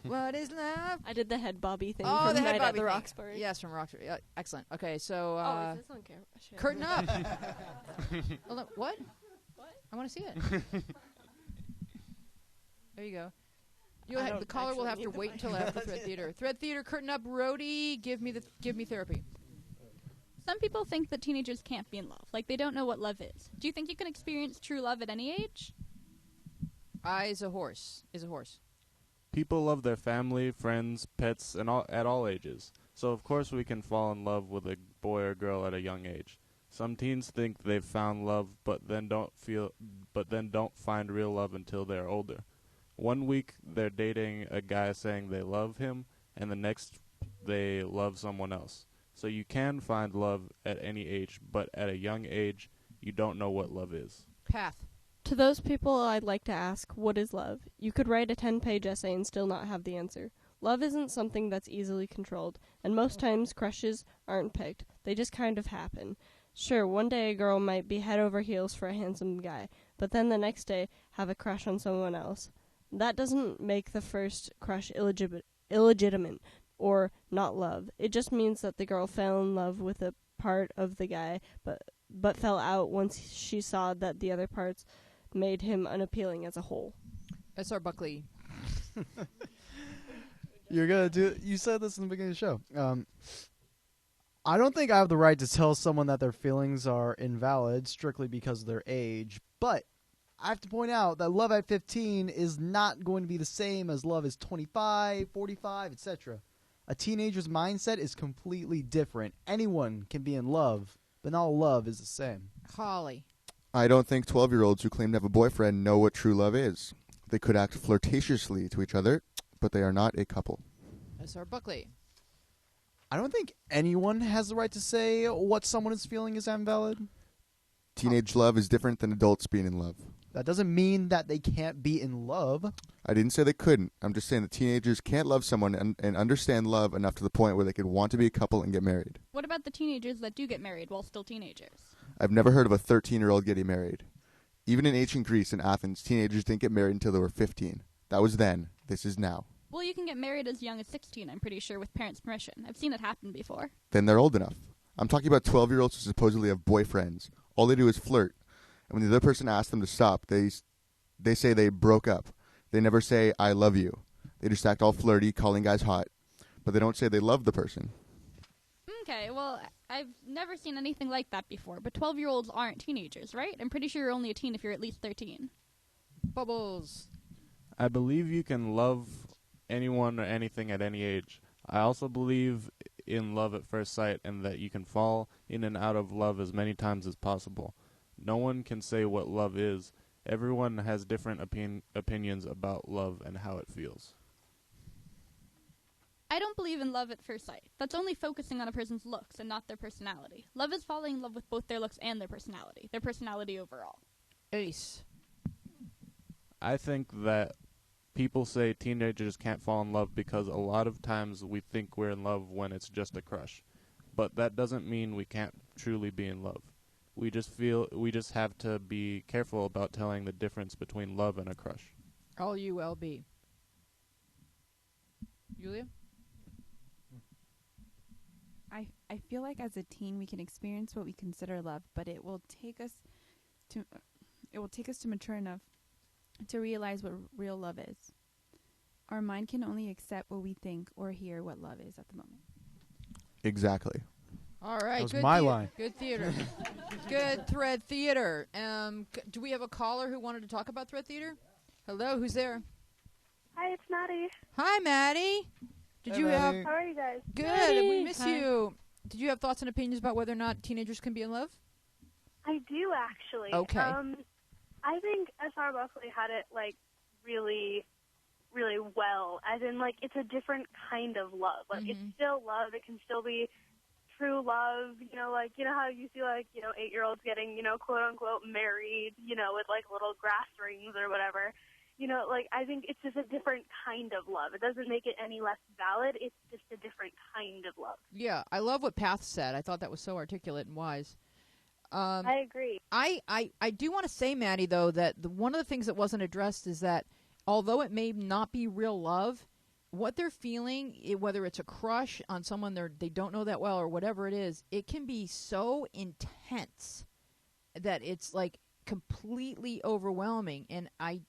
What is love? I did the head bobby thing Oh, from the Night head at Bobby the thing. Roxbury. Yes, from Roxbury. Excellent. Okay, so Oh, is this on camera? Shit. curtain up. Hold on. What? I want to see it. There you go. I don't The caller will actually have to need the wait mic. until after Thread Theater. Thread Theater, curtain up. Rhodey, give me therapy. Some people think that teenagers can't be in love. Like, they don't know what love is. Do you think you can experience true love at any age? I is a horse. People love their family, friends, pets, and at all ages. So of course we can fall in love with a boy or girl at a young age. Some teens think they've found love, but then don't find real love until they're older. 1 week they're dating a guy saying they love him, and the next they love someone else. So you can find love at any age, but at a young age, you don't know what love is. Path. To those people, I'd like to ask, what is love? You could write a 10-page essay and still not have the answer. Love isn't something that's easily controlled, and most times crushes aren't picked. They just kind of happen. Sure, one day a girl might be head over heels for a handsome guy, but then the next day have a crush on someone else. That doesn't make the first crush illegitimate or not love. It just means that the girl fell in love with a part of the guy, but fell out once she saw that the other parts made him unappealing as a whole. S.R. Buckley. You're gonna do. You said this in the beginning of the show. I don't think I have the right to tell someone that their feelings are invalid strictly because of their age, but I have to point out that love at 15 is not going to be the same as love as 25, 45, etc. A teenager's mindset is completely different. Anyone can be in love, but not all love is the same. Holly. I don't think 12-year-olds who claim to have a boyfriend know what true love is. They could act flirtatiously to each other, but they are not a couple. S.R. Buckley. I don't think anyone has the right to say what someone is feeling is invalid. Teenage love is different than adults being in love. That doesn't mean that they can't be in love. I didn't say they couldn't. I'm just saying that teenagers can't love someone and understand love enough to the point where they could want to be a couple and get married. What about the teenagers that do get married while still teenagers? I've never heard of a 13-year-old getting married. Even in ancient Greece and Athens, teenagers didn't get married until they were 15. That was then. This is now. Well, you can get married as young as 16, I'm pretty sure, with parents' permission. I've seen it happen before. Then they're old enough. I'm talking about 12-year-olds who supposedly have boyfriends. All they do is flirt. And when the other person asks them to stop, they say they broke up. They never say, I love you. They just act all flirty, calling guys hot. But they don't say they love the person. Okay, well, I've never seen anything like that before, but 12-year-olds aren't teenagers, right? I'm pretty sure you're only a teen if you're at least 13. Bubbles. I believe you can love anyone or anything at any age. I also believe in love at first sight and that you can fall in and out of love as many times as possible. No one can say what love is. Everyone has different opinions about love and how it feels. I don't believe in love at first sight. That's only focusing on a person's looks and not their personality. Love is falling in love with both their looks and their personality overall. Ace. I think that people say teenagers can't fall in love because a lot of times we think we're in love when it's just a crush. But that doesn't mean we can't truly be in love. We just have to be careful about telling the difference between love and a crush. All ULB. Julia? I feel like as a teen we can experience what we consider love, but it will take us to mature enough to realize what real love is. Our mind can only accept what we think or hear what love is at the moment. Exactly. All right. That was good my line. Good theater. Good Thread Theater. Do we have a caller who wanted to talk about Thread Theater? Hello, who's there? Hi, it's Maddie. Hi, Maddie. Did Hey, you Maddie. have How are you guys? good? Maddie. We miss Hi. you. Did you have thoughts and opinions about whether or not teenagers can be in love? I do actually. Okay. I think S.R. Buckley had it really, really well. As in, it's a different kind of love. It's still love. It can still be true love. You know how you see 8-year-olds getting quote unquote married. With little grass rings or whatever. I think it's just a different kind of love. It doesn't make it any less valid. It's just a different kind of love. Yeah, I love what Path said. I thought that was so articulate and wise. I agree. I do want to say, Maddie, though, that one of the things that wasn't addressed is that although it may not be real love, what they're feeling, whether it's a crush on someone they don't know that well or whatever it is, it can be so intense that it's completely overwhelming. And I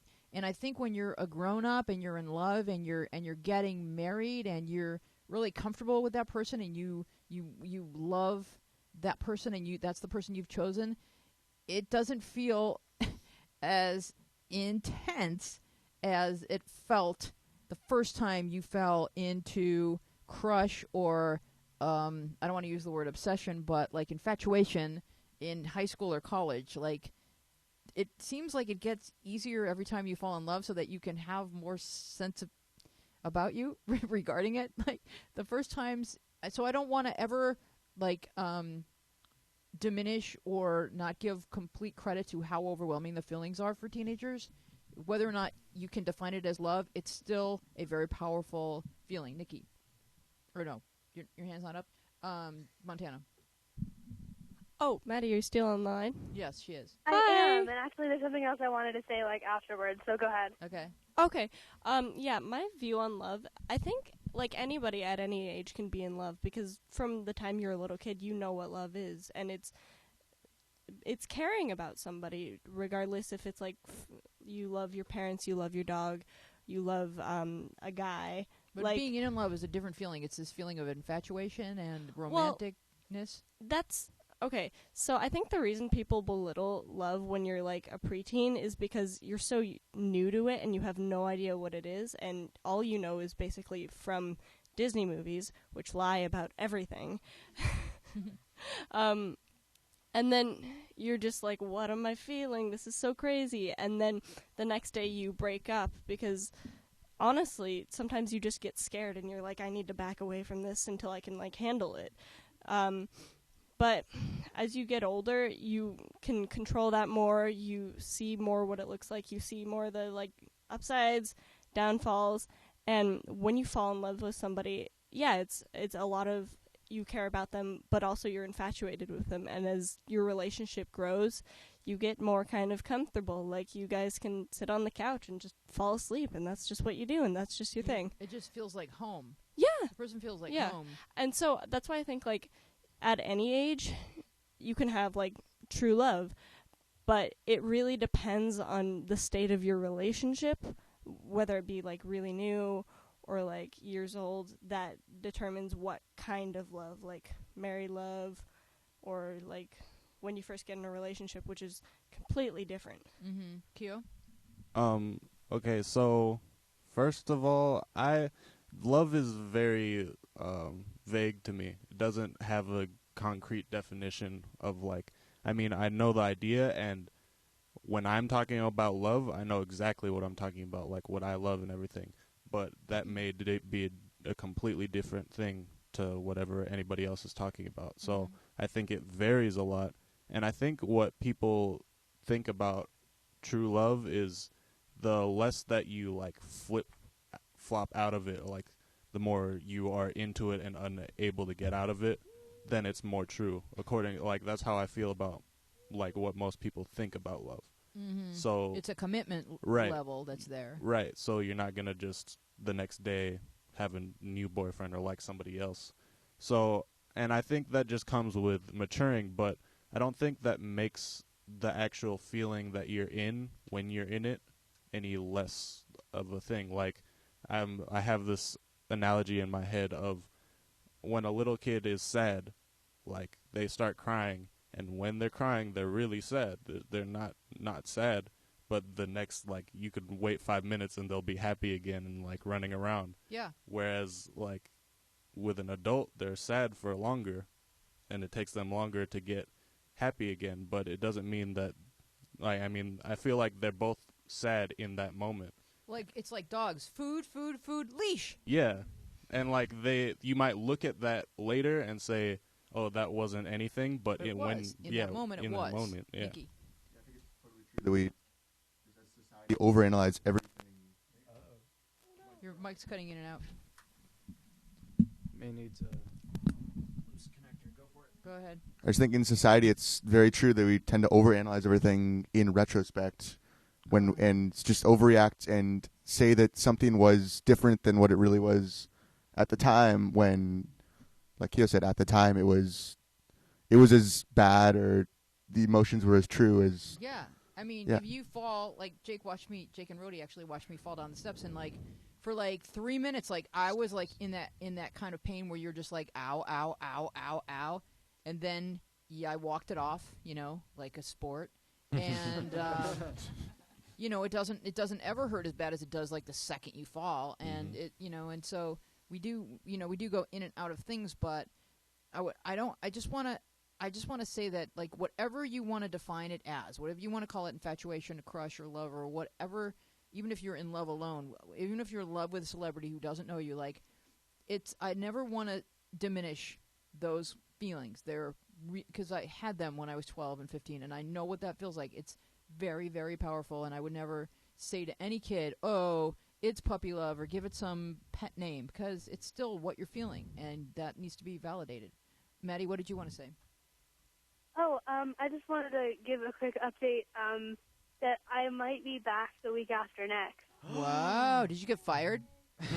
think when you're a grown up and you're in love and you're getting married and you're really comfortable with that person and you love that person and that's the person you've chosen, it doesn't feel as intense as it felt the first time you fell into crush or I don't want to use the word obsession, but like infatuation in high school or college. Like, it seems like it gets easier every time you fall in love, so that you can have more sense of about you regarding it. Like the first times, so I don't want to ever like diminish or not give complete credit to how overwhelming the feelings are for teenagers. Whether or not you can define it as love, it's still a very powerful feeling. Nikki, or no, your hand's not up. Montana. Oh, Maddie, are you still online? Yes, she is. I Hi. am, and actually there's something else I wanted to say like afterwards, so go ahead. Okay. Okay. Yeah, my view on love, I think like anybody at any age can be in love, because from the time you're a little kid, you know what love is, and it's caring about somebody, regardless if it's like you love your parents, you love your dog, you love a guy. But like, being in love is a different feeling. It's this feeling of infatuation and romanticness. That's okay. So I think the reason people belittle love when you're like a preteen is because you're so new to it and you have no idea what it is, and all you know is basically from Disney movies, which lie about everything. And then you're just like, what am I feeling? This is so crazy. And then the next day you break up because, honestly, sometimes you just get scared and you're like, I need to back away from this until I can, like, handle it. But as you get older, you can control that more. You see more what it looks like. You see more the, like, upsides, downfalls. And when you fall in love with somebody, yeah, it's a lot of you care about them, but also you're infatuated with them. And as your relationship grows, you get more kind of comfortable. Like, you guys can sit on the couch and just fall asleep, and that's just what you do, and that's just your thing. It just feels like home. Yeah. The person feels like Yeah. home. And so that's why I think, like, at any age, you can have, like, true love. But it really depends on the state of your relationship, whether it be, like, really new or, like, years old. That determines what kind of love, like married love or, like, when you first get in a relationship, which is completely different. Mm-hmm. Kyo? Okay, so first of all, love is very vague to me. It doesn't have a concrete definition of, like, I mean, I know the idea, and when I'm talking about love, I know exactly what I'm talking about, like what I love and everything. But that may be a completely different thing to whatever anybody else is talking about. So I think it varies a lot. And I think what people think about true love is the less that you, like, flop out of it, like, the more you are into it and unable to get out of it, then it's more true. Like, that's how I feel about, like, what most people think about love. Mm-hmm. So it's a commitment right, level that's there. Right. So you're not going to just the next day have a new boyfriend or like somebody else. So, and I think that just comes with maturing, but I don't think that makes the actual feeling that you're in when you're in it any less of a thing. Like, I have this analogy in my head of when a little kid is sad, like, they start crying, and when they're crying, they're really sad. They're not sad, but the next, like, you could wait 5 minutes and they'll be happy again and, like, running around. Yeah. Whereas, like, with an adult, they're sad for longer, and it takes them longer to get happy again. But it doesn't mean that, like, I mean, I feel like they're both sad in that moment. Like, it's like dogs. Food, food, food, leash. Yeah. And, like, you might look at that later and say, oh, that wasn't anything, but it was. In that moment, it was. That moment, yeah. Nikki. I think it's totally true that we, as a society, overanalyze everything. Your mic's cutting in and out. May need to loose connector. Go for it. Go ahead. I just think in society, it's very true that we tend to overanalyze everything in retrospect, and just overreact and say that something was different than what it really was at the time. When, like Kyo said, at the time it was as bad, or the emotions were as true as. Yeah. I mean, Yeah. if you fall, like Jake and Rhodey actually watched me fall down the steps, and, like, for, like, 3 minutes, like, I was, like, in that kind of pain where you're just like, ow, ow, ow, ow, ow. And then, I walked it off, like a sport. And, you know, it doesn't ever hurt as bad as it does, like, the second you fall. And, and so we do go in and out of things, but I just want to say that, like, whatever you want to define it as, whatever you want to call it, infatuation, crush, or love, or whatever, even if you're in love alone, even if you're in love with a celebrity who doesn't know you, like, I never want to diminish those feelings. They're because I had them when I was 12 and 15, and I know what that feels like. It's very, very powerful, and I would never say to any kid, "Oh, it's puppy love," or give it some pet name, because it's still what you're feeling, and that needs to be validated. Maddie, what did you want to say? Oh, I just wanted to give a quick update that I might be back the week after next. Wow, did you get fired? No.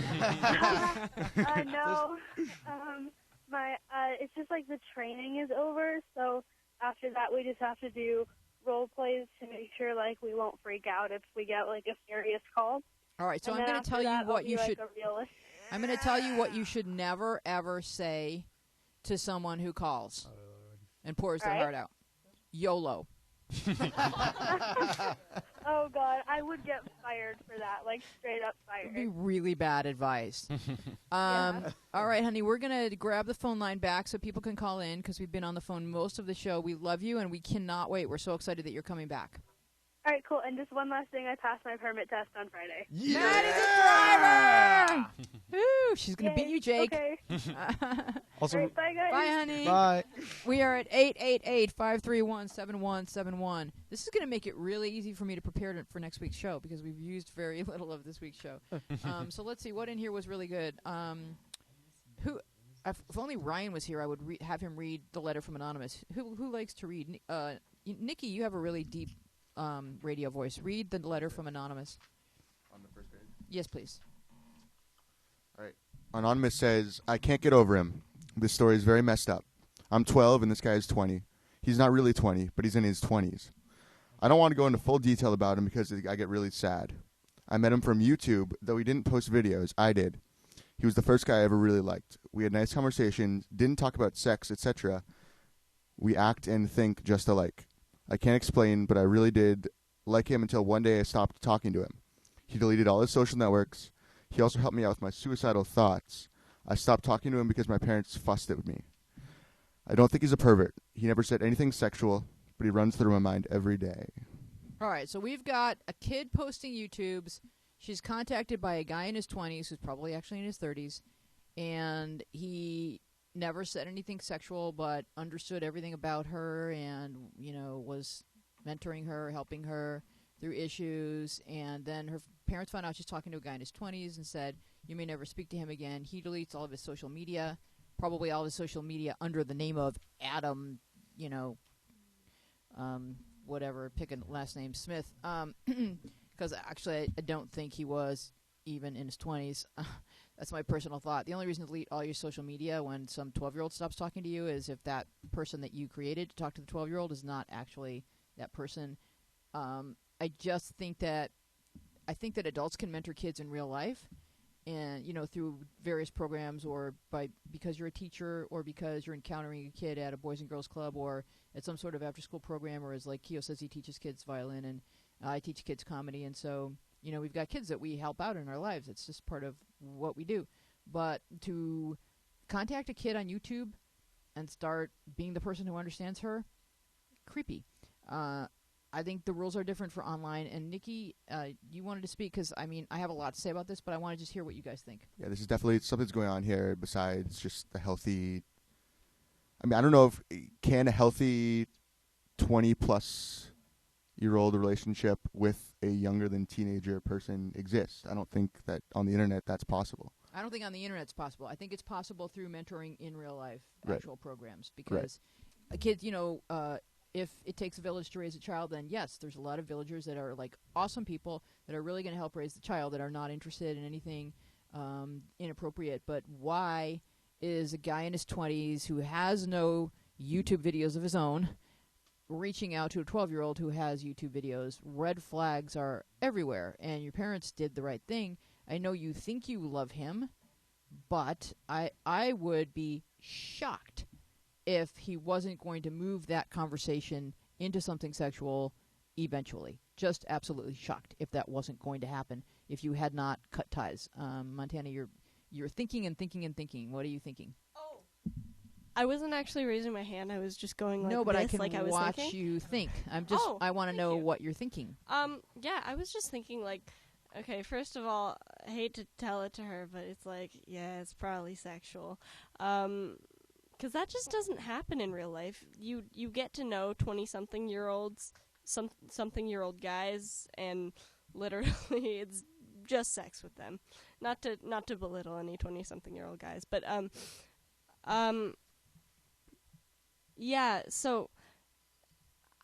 It's just like the training is over, so after that we just have to do role plays to make sure like we won't freak out if we get like a serious call. All right, so And I'm then going to after tell you that, what I'll you be should. Like a realist. I'm going to tell you what you should never ever say to someone who calls and pours their Right. heart out. YOLO. Oh God, I would get fired for that, like straight up That'd be fired. really bad advice. All right, honey, we're going to grab the phone line back so people can call in because we've been on the phone most of the show. We love you, and we cannot wait. We're so excited that you're coming back. All right, cool. And just one last thing, I passed my permit test on Friday. Maddie's a driver! Woo, she's going to beat Yay. you, Jake. Okay. Also, All right, bye guys. Bye, honey. bye. We are at 888-531-7171. This is going to make it really easy for me to prepare for next week's show because we've used very little of this week's show. So let's see. What in here was really good? If only Ryan was here, I would have him read the letter from Anonymous. Who likes to read? Nikki, you have a really deep radio voice. Read the letter from Anonymous. On the first page? Yes, please. All right. Anonymous says, I can't get over him. This story is very messed up. I'm 12 and this guy is 20. He's not really 20, but he's in his 20s. I don't want to go into full detail about him because I get really sad. I met him from YouTube, though he didn't post videos. I did. He was the first guy I ever really liked. We had nice conversations, didn't talk about sex, etc. We act and think just alike. I can't explain, but I really did like him until one day I stopped talking to him. He deleted all his social networks. He also helped me out with my suicidal thoughts. I stopped talking to him because my parents fussed at me. I don't think he's a pervert. He never said anything sexual, but he runs through my mind every day. All right, so we've got a kid posting YouTubes. She's contacted by a guy in his 20s who's probably actually in his 30s, and he never said anything sexual but understood everything about her and, was mentoring her, helping her through issues. And then her parents found out she's talking to a guy in his 20s and said, you may never speak to him again. He deletes all of his social media, probably all of his social media under the name of Adam, whatever, pick a last name, Smith. Because actually I don't think he was even in his 20s. That's my personal thought. The only reason to delete all your social media when some 12-year-old stops talking to you is if that person that you created to talk to the 12-year-old is not actually that person. I just think that adults can mentor kids in real life, and through various programs, or because you're a teacher, or because you're encountering a kid at a Boys and Girls Club, or at some sort of after-school program, or as like Keo says, he teaches kids violin, and I teach kids comedy, and so we've got kids that we help out in our lives. It's just part of what we do. But to contact a kid on YouTube and start being the person who understands her, creepy. I think the rules are different for online. And Nikki, you wanted to speak because, I have a lot to say about this, but I want to just hear what you guys think. Yeah, this is definitely something's going on here besides just the healthy. I don't know can a healthy 20-plus-year-old relationship with a younger than teenager person exist. I don't think that on the internet that's possible. I don't think on the internet it's possible. I think it's possible through mentoring in real life, Right. actual programs, because a kid, if it takes a village to raise a child, then yes, there's a lot of villagers that are like awesome people that are really going to help raise the child, that are not interested in anything inappropriate. But why is a guy in his 20s who has no YouTube videos of his own reaching out to a 12-year-old who has YouTube videos? Red flags are everywhere, and your parents did the right thing. I know you think you love him, but I would be shocked if he wasn't going to move that conversation into something sexual eventually. Just absolutely shocked if that wasn't going to happen, if you had not cut ties. Montana, you're thinking and thinking and thinking. What are you thinking? I wasn't actually raising my hand. I was just going like no, but this, I can like I was watch thinking. you think. I want to know what you're thinking. Yeah, I was just thinking like, okay, first of all, I hate to tell it to her, but it's like, yeah, it's probably sexual. 'Cause that just doesn't happen in real life. You get to know 20-something-year-olds, something-year-old guys, and literally it's just sex with them. Not to belittle any 20-something-year-old guys, but yeah. So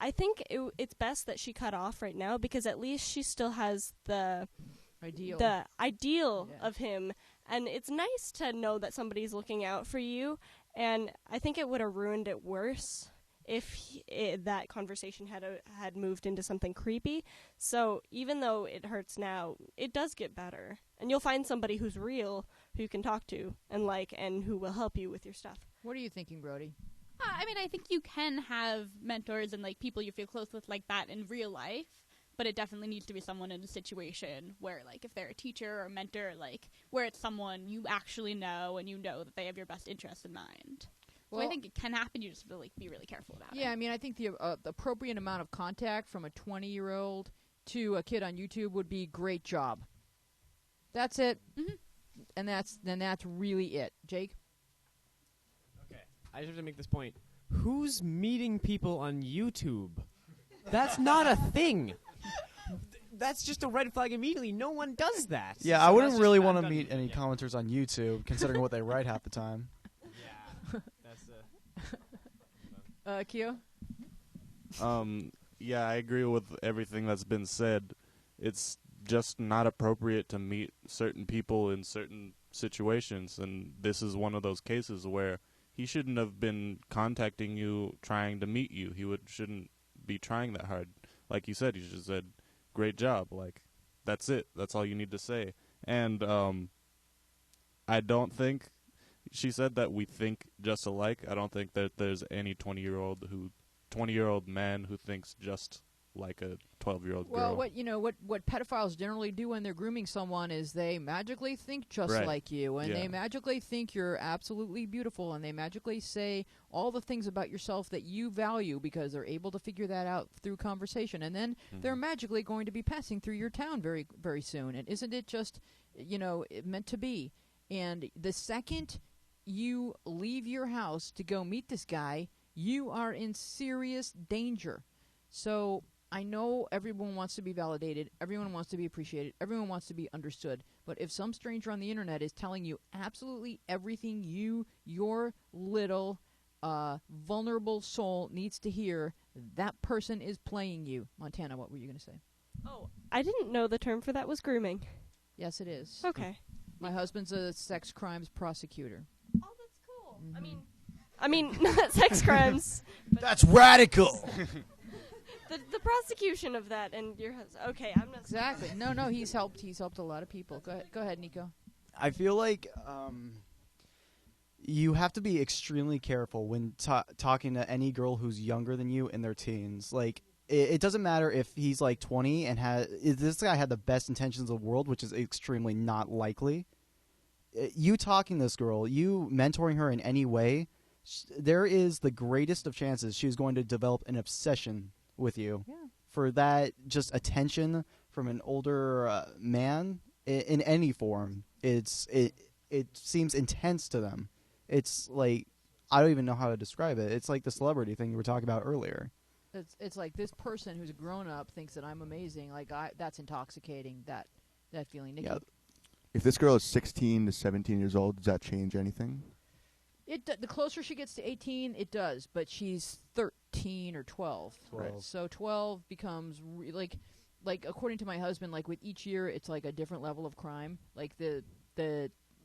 I think it's best that she cut off right now because at least she still has the ideal of him, and it's nice to know that somebody's looking out for you. And I think it would have ruined it worse if that conversation had moved into something creepy. So even though it hurts now, it does get better. And you'll find somebody who's real, who you can talk to, and who will help you with your stuff. What are you thinking, Brody? I mean, I think you can have mentors and, like, people you feel close with like that in real life. But it definitely needs to be someone in a situation where, like, if they're a teacher or a mentor, like, where it's someone you actually know and you know that they have your best interest in mind. So I think it can happen. You just have to, like, be really careful about it. Yeah, I mean, I think the appropriate amount of contact from a 20-year-old to a kid on YouTube would be great job. That's it. Mm-hmm. And that's really it. Jake? Okay, I just have to make this point. Who's meeting people on YouTube? That's not a thing. That's just a red flag immediately. No one does that. Yeah, So I wouldn't that's really just- want I'm to done. meet any commenters on YouTube, considering what they write half the time. Yeah, that's Kyo? Yeah, I agree with everything that's been said. It's just not appropriate to meet certain people in certain situations, and this is one of those cases where he shouldn't have been contacting you trying to meet you. Shouldn't be trying that hard. Like you said, you just said, great job. Like, that's it. That's all you need to say. And I don't think, she said that we think just alike. I don't think that there's any 20-year-old man who thinks just like a 12-year-old girl. Well, what pedophiles generally do when they're grooming someone is they magically think just Right. like you, and Yeah. they magically think you're absolutely beautiful, and they magically say all the things about yourself that you value because they're able to figure that out through conversation, and then they're magically going to be passing through your town very, very soon. And isn't it just, meant to be? And the second you leave your house to go meet this guy, you are in serious danger. So I know everyone wants to be validated, everyone wants to be appreciated, everyone wants to be understood, but if some stranger on the internet is telling you absolutely everything your little vulnerable soul needs to hear, that person is playing you. Montana, what were you going to say? Oh, I didn't know the term for that was grooming. Yes, it is. Okay. My husband's a sex crimes prosecutor. Oh, that's cool. I mean, not sex crimes. That's radical! The prosecution of that and your husband. Okay, I'm not Exactly. No, he's helped a lot of people. Go ahead, Nico. I feel like you have to be extremely careful when talking to any girl who's younger than you in their teens. Like, it doesn't matter if he's like 20 and if this guy had the best intentions of the world, which is extremely not likely. You talking to this girl, you mentoring her in any way, there is the greatest of chances she's going to develop an obsession with you. Yeah. For that just attention from an older man in any form. It seems intense to them. It's like, I don't even know how to describe it. It's like the celebrity thing you were talking about earlier. It's like this person who's a grown up thinks that I'm amazing. Like that's intoxicating. That feeling. Nikki? Yeah. If this girl is 16 to 17 years old, does that change anything? The closer she gets to 18, it does. But she's 13 or 12. 12. So 12 becomes like according to my husband, like with each year, it's like a different level of crime. Like the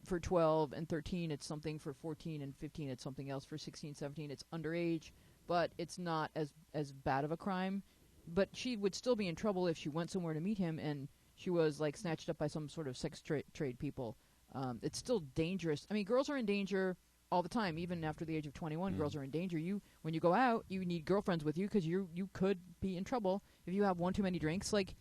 for 12 and 13, it's something. For 14 and 15, it's something else. For 16, 17, it's underage. But it's not as bad of a crime. But she would still be in trouble if she went somewhere to meet him and she was like snatched up by some sort of sex trade people. It's still dangerous. I mean, girls are in danger all the time. Even after the age of 21, girls are in danger. When you go out, you need girlfriends with you because you could be in trouble if you have one too many drinks. Like,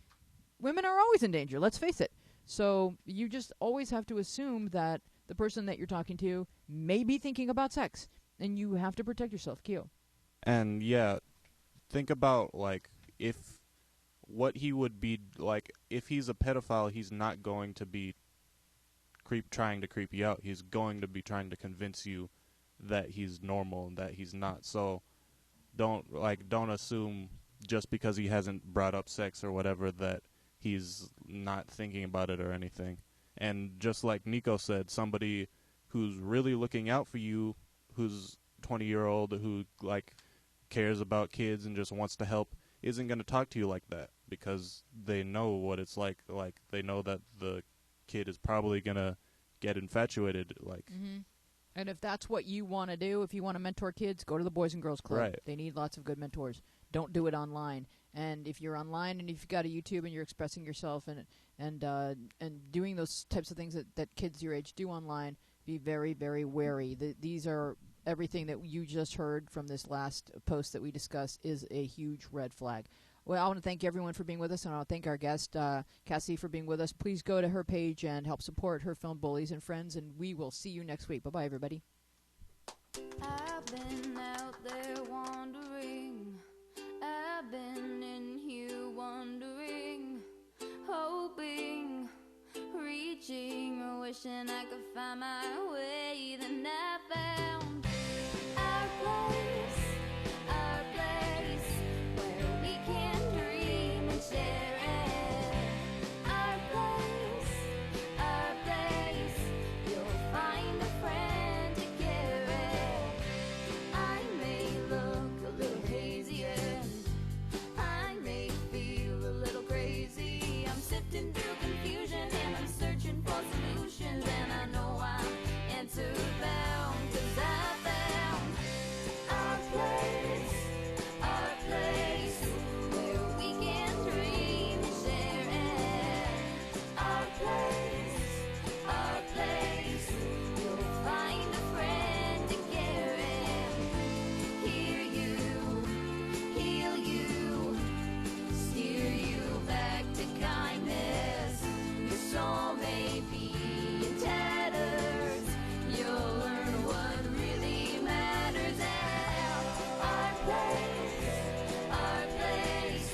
women are always in danger. Let's face it. So you just always have to assume that the person that you're talking to may be thinking about sex. And you have to protect yourself, Keo. And yeah, think about like if what he would be like if he's a pedophile, he's not going to be trying to creep you out. He's going to be trying to convince you that he's normal and that he's not. So don't assume just because he hasn't brought up sex or whatever that he's not thinking about it or anything. And just like Nico said, somebody who's really looking out for you, who's 20-year-old, who like cares about kids and just wants to help, isn't going to talk to you like that because they know what it's like. Like they know that the kid is probably going to get infatuated. Like, and if that's what you want to do, if you want to mentor kids, go to the Boys and Girls Club. Right. They need lots of good mentors. Don't do it online. And if you're online and if you've got a YouTube and you're expressing yourself and doing those types of things that kids your age do online, be very, very wary. These are everything that you just heard from this last post that we discussed is a huge red flag. Well, I want to thank everyone for being with us, and I want to thank our guest, Cassie, for being with us. Please go to her page and help support her film, Bullies and Friends, and we will see you next week. Bye-bye, everybody. I've been out there wandering. I've been in here wondering, hoping, reaching, wishing I could find my way. Then I found our place where we can dream and share it. Our place, you'll find a friend to care it. I may look a little hazy and I may feel a little crazy. I'm sifting through confusion and I'm searching for solutions, and I know I'm answer bound, 'cause I found our place where we can dream and share it. Our place, you'll find a friend to care it. Hear you, heal you, steer you back to kindness. Your soul may be in tatters. You'll learn what really matters. Our place,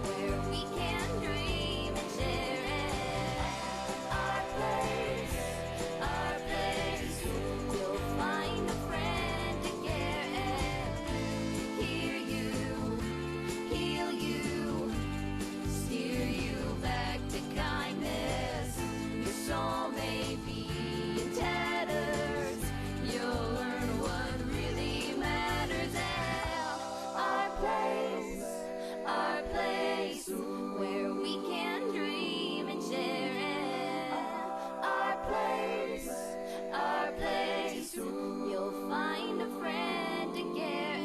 where we can dream and share it. Our place, you'll find a friend to care it. Hear you, heal you, steer you back to kindness. Your soul may be in tatters. You'll learn what really matters. Our place, where we can dream and share it. Our place, you'll find a friend to care it.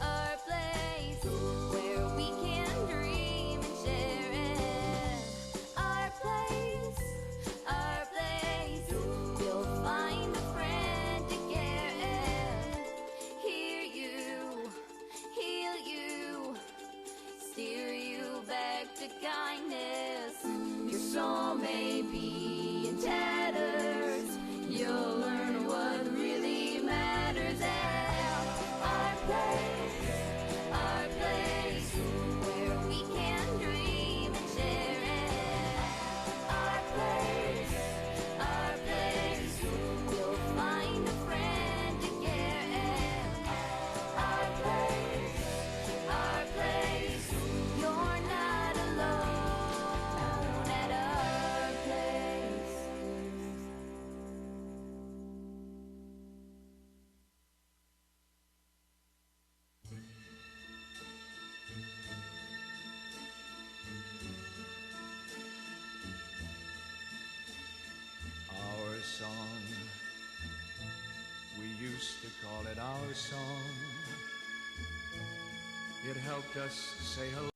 Our place, where we can dream and share it. Our place, you'll find a friend to care it. Hear you, heal you, steer you back to kindness. Your soul may be in tatters. You'll learn what really matters. Our place, where we can dream and share it. Our place, you'll find a friend to care it. Our place, you're not alone at our place. Our song, we used to call it our song. It helped us say hello.